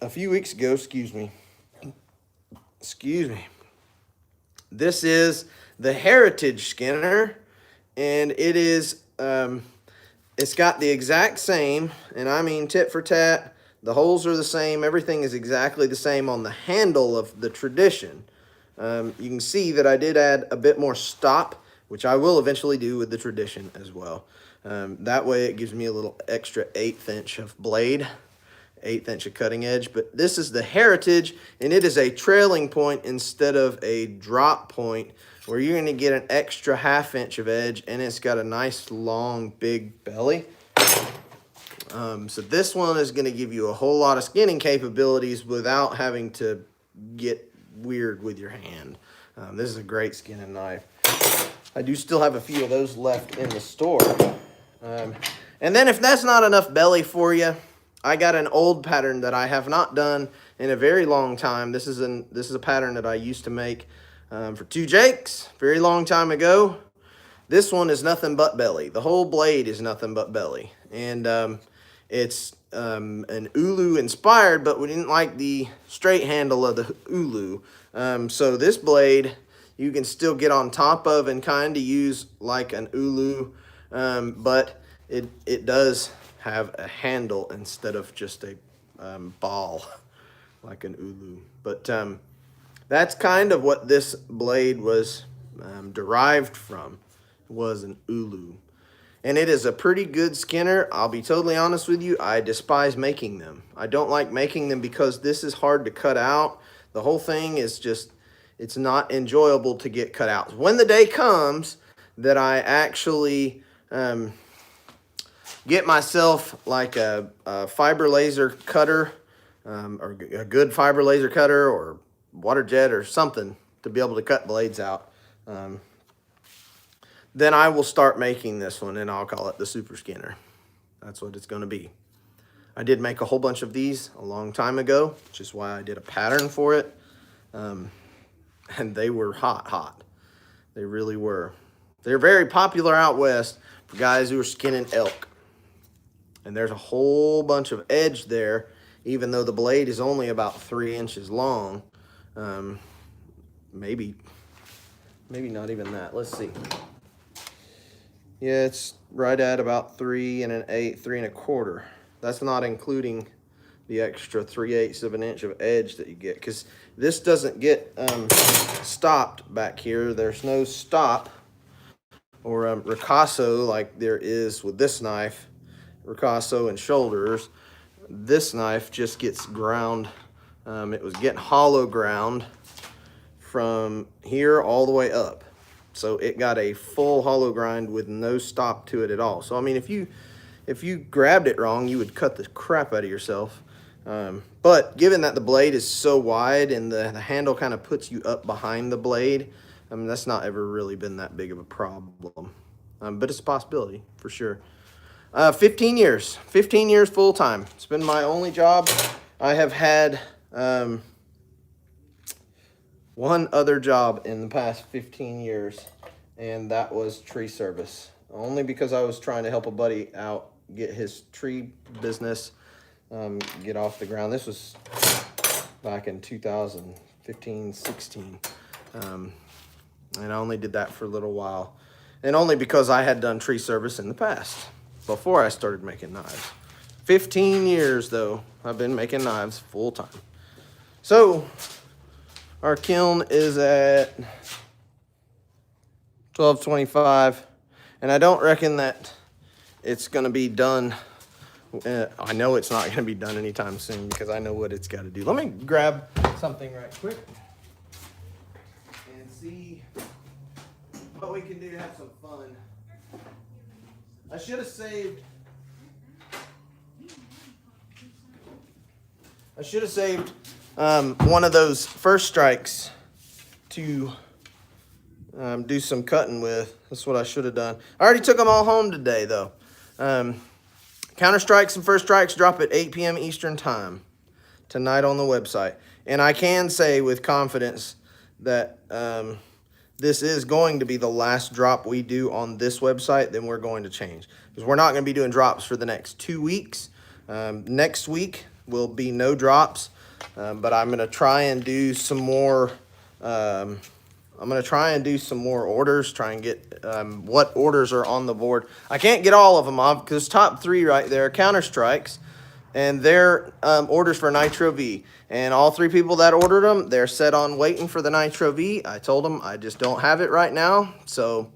a few weeks ago. Excuse me. This is the Heritage Skinner, and it is it's got the exact same, and I mean tit for tat. The holes are the same. Everything is exactly the same on the handle of the Tradition. You can see that I did add a bit more stop, which I will eventually do with the Tradition as well. That way it gives me a little extra 1/8 inch of blade, 1/8 inch of cutting edge. But this is the Heritage, and it is a trailing point instead of a drop point, where you're going to get an extra 1/2 inch of edge, and it's got a nice long big belly. So this one is going to give you a whole lot of skinning capabilities without having to get weird with your hand. This is a great skinning knife. I do still have a few of those left in the store. And then if that's not enough belly for you, I got an old pattern that I have not done in a very long time. This is a pattern that I used to make for 2 Jakes very long time ago. This one is nothing but belly. The whole blade is nothing but belly. And it's an Ulu inspired, but we didn't like the straight handle of the Ulu. So this blade you can still get on top of and kind of use like an Ulu, but it does have a handle instead of just a ball like an Ulu. But that's kind of what this blade was derived from, was an Ulu. And it is a pretty good skinner. I'll be totally honest with you, I despise making them. I don't like making them because this is hard to cut out. The whole thing is just, it's not enjoyable to get cut out. When the day comes that I actually get myself like a fiber laser cutter, or a good fiber laser cutter or water jet or something to be able to cut blades out, then I will start making this one, and I'll call it the Super Skinner. That's what it's going to be. I did make a whole bunch of these a long time ago, which is why I did a pattern for it. And they were hot. They really were. They're very popular out west for guys who are skinning elk. And there's a whole bunch of edge there, even though the blade is only about 3 inches long. Maybe not even that. Let's see. Yeah, it's right at about 3 1/8, 3 1/4. That's not including the extra 3/8 of an inch of edge that you get, because this doesn't get stopped back here. There's no stop or ricasso like there is with this knife, ricasso and shoulders. This knife just gets ground. It was getting hollow ground from here all the way up. So it got a full hollow grind with no stop to it at all. So I mean, if you grabbed it wrong, you would cut the crap out of yourself. But given that the blade is so wide and the handle kind of puts you up behind the blade, I mean, that's not ever really been that big of a problem. But it's a possibility for sure. 15 years full time. It's been my only job. I have had one other job in the past 15 years, and that was tree service. Only because I was trying to help a buddy out get his tree business get off the ground. This was back in 2015, 16. And I only did that for a little while. And only because I had done tree service in the past, before I started making knives. 15 years, though, I've been making knives full time. So, our kiln is at 1225, and I don't reckon that it's going to be done. I know it's not going to be done anytime soon because I know what it's got to do. Let me grab something right quick. what we can do to have some fun. I should have saved. One of those first strikes to do some cutting with. That's what I should have done. I already took them all home today, though. Counter strikes and first strikes drop at 8 p.m. Eastern time tonight on the website. And I can say with confidence that this is going to be the last drop we do on this website. Then we're going to change, because we're not going to be doing drops for the next 2 weeks. Next week will be no drops, but I'm going to try and do some more. I'm going to try and do some more orders, try and get what orders are on the board. I can't get all of them off because top 3 right there are counter strikes, and they're orders for Nitro V. And all 3 people that ordered them, they're set on waiting for the Nitro V. I told them I just don't have it right now, so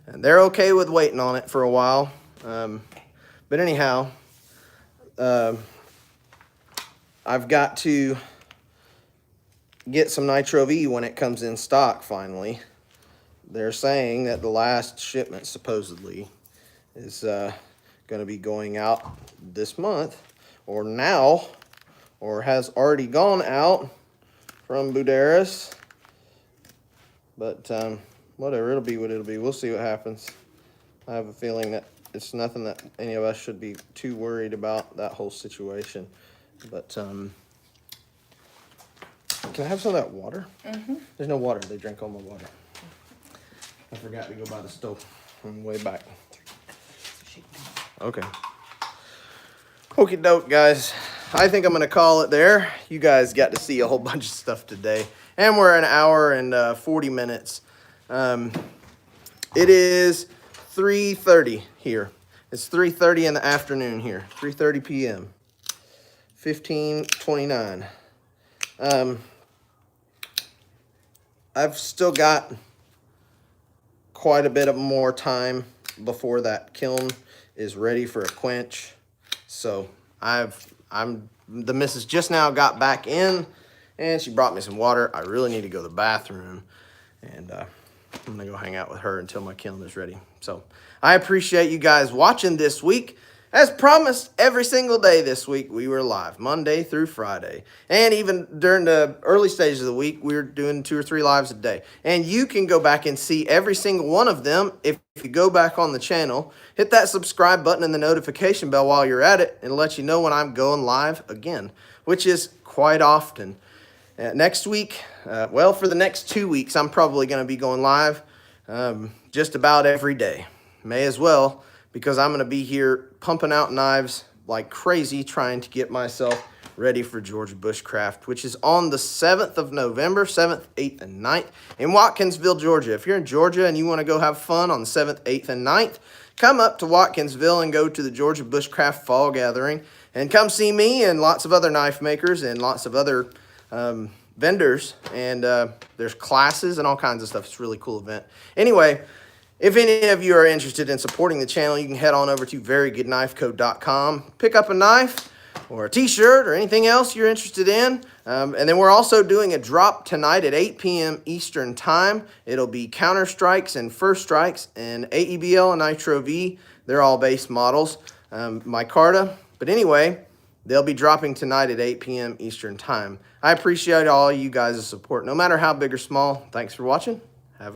and they're okay with waiting on it for a while. But anyhow, I've got to get some Nitro V when it comes in stock finally. They're saying that the last shipment supposedly is going to be going out this month, or now, or has already gone out from Buderis. But whatever, it'll be what it'll be. We'll see what happens. I have a feeling that it's nothing that any of us should be too worried about, that whole situation. But can I have some of that water? Mm-hmm. There's no water. They drank all my water. I forgot to go by the stove on the way back. Okay. Okie doke, guys. I think I'm going to call it there. You guys got to see a whole bunch of stuff today. And we're an hour and 40 minutes. It is 3:30 here. It's 3:30 in the afternoon here. 3:30 p.m. 15:29. I've still got quite a bit of more time before that kiln is ready for a quench. So the missus just now got back in and she brought me some water. I really need to go to the bathroom, and I'm gonna go hang out with her until my kiln is ready. So I appreciate you guys watching this week. As promised, every single day this week we were live, Monday through Friday. And even during the early stages of the week, we were doing 2 or 3 lives a day. And you can go back and see every single one of them if you go back on the channel. Hit that subscribe button and the notification bell while you're at it, and it'll let you know when I'm going live again, which is quite often. Next week, well, for the next 2 weeks, I'm probably going to be going live just about every day. May as well, because I'm going to be here pumping out knives like crazy, trying to get myself ready for Georgia Bushcraft, which is on the 7th of November, 7th, 8th, and 9th in Watkinsville, Georgia. If you're in Georgia and you want to go have fun on the 7th, 8th, and 9th, come up to Watkinsville and go to the Georgia Bushcraft Fall Gathering, and come see me and lots of other knife makers and lots of other vendors. And there's classes and all kinds of stuff. It's a really cool event. Anyway, if any of you are interested in supporting the channel, you can head on over to verygoodknifeco.com, pick up a knife or a t-shirt or anything else you're interested in. And then we're also doing a drop tonight at 8 p.m. Eastern time. It'll be counter strikes and first strikes and AEBL and Nitro V. They're all base models, micarta. But anyway, they'll be dropping tonight at 8 p.m. Eastern time. I appreciate all you guys' support, no matter how big or small. Thanks for watching.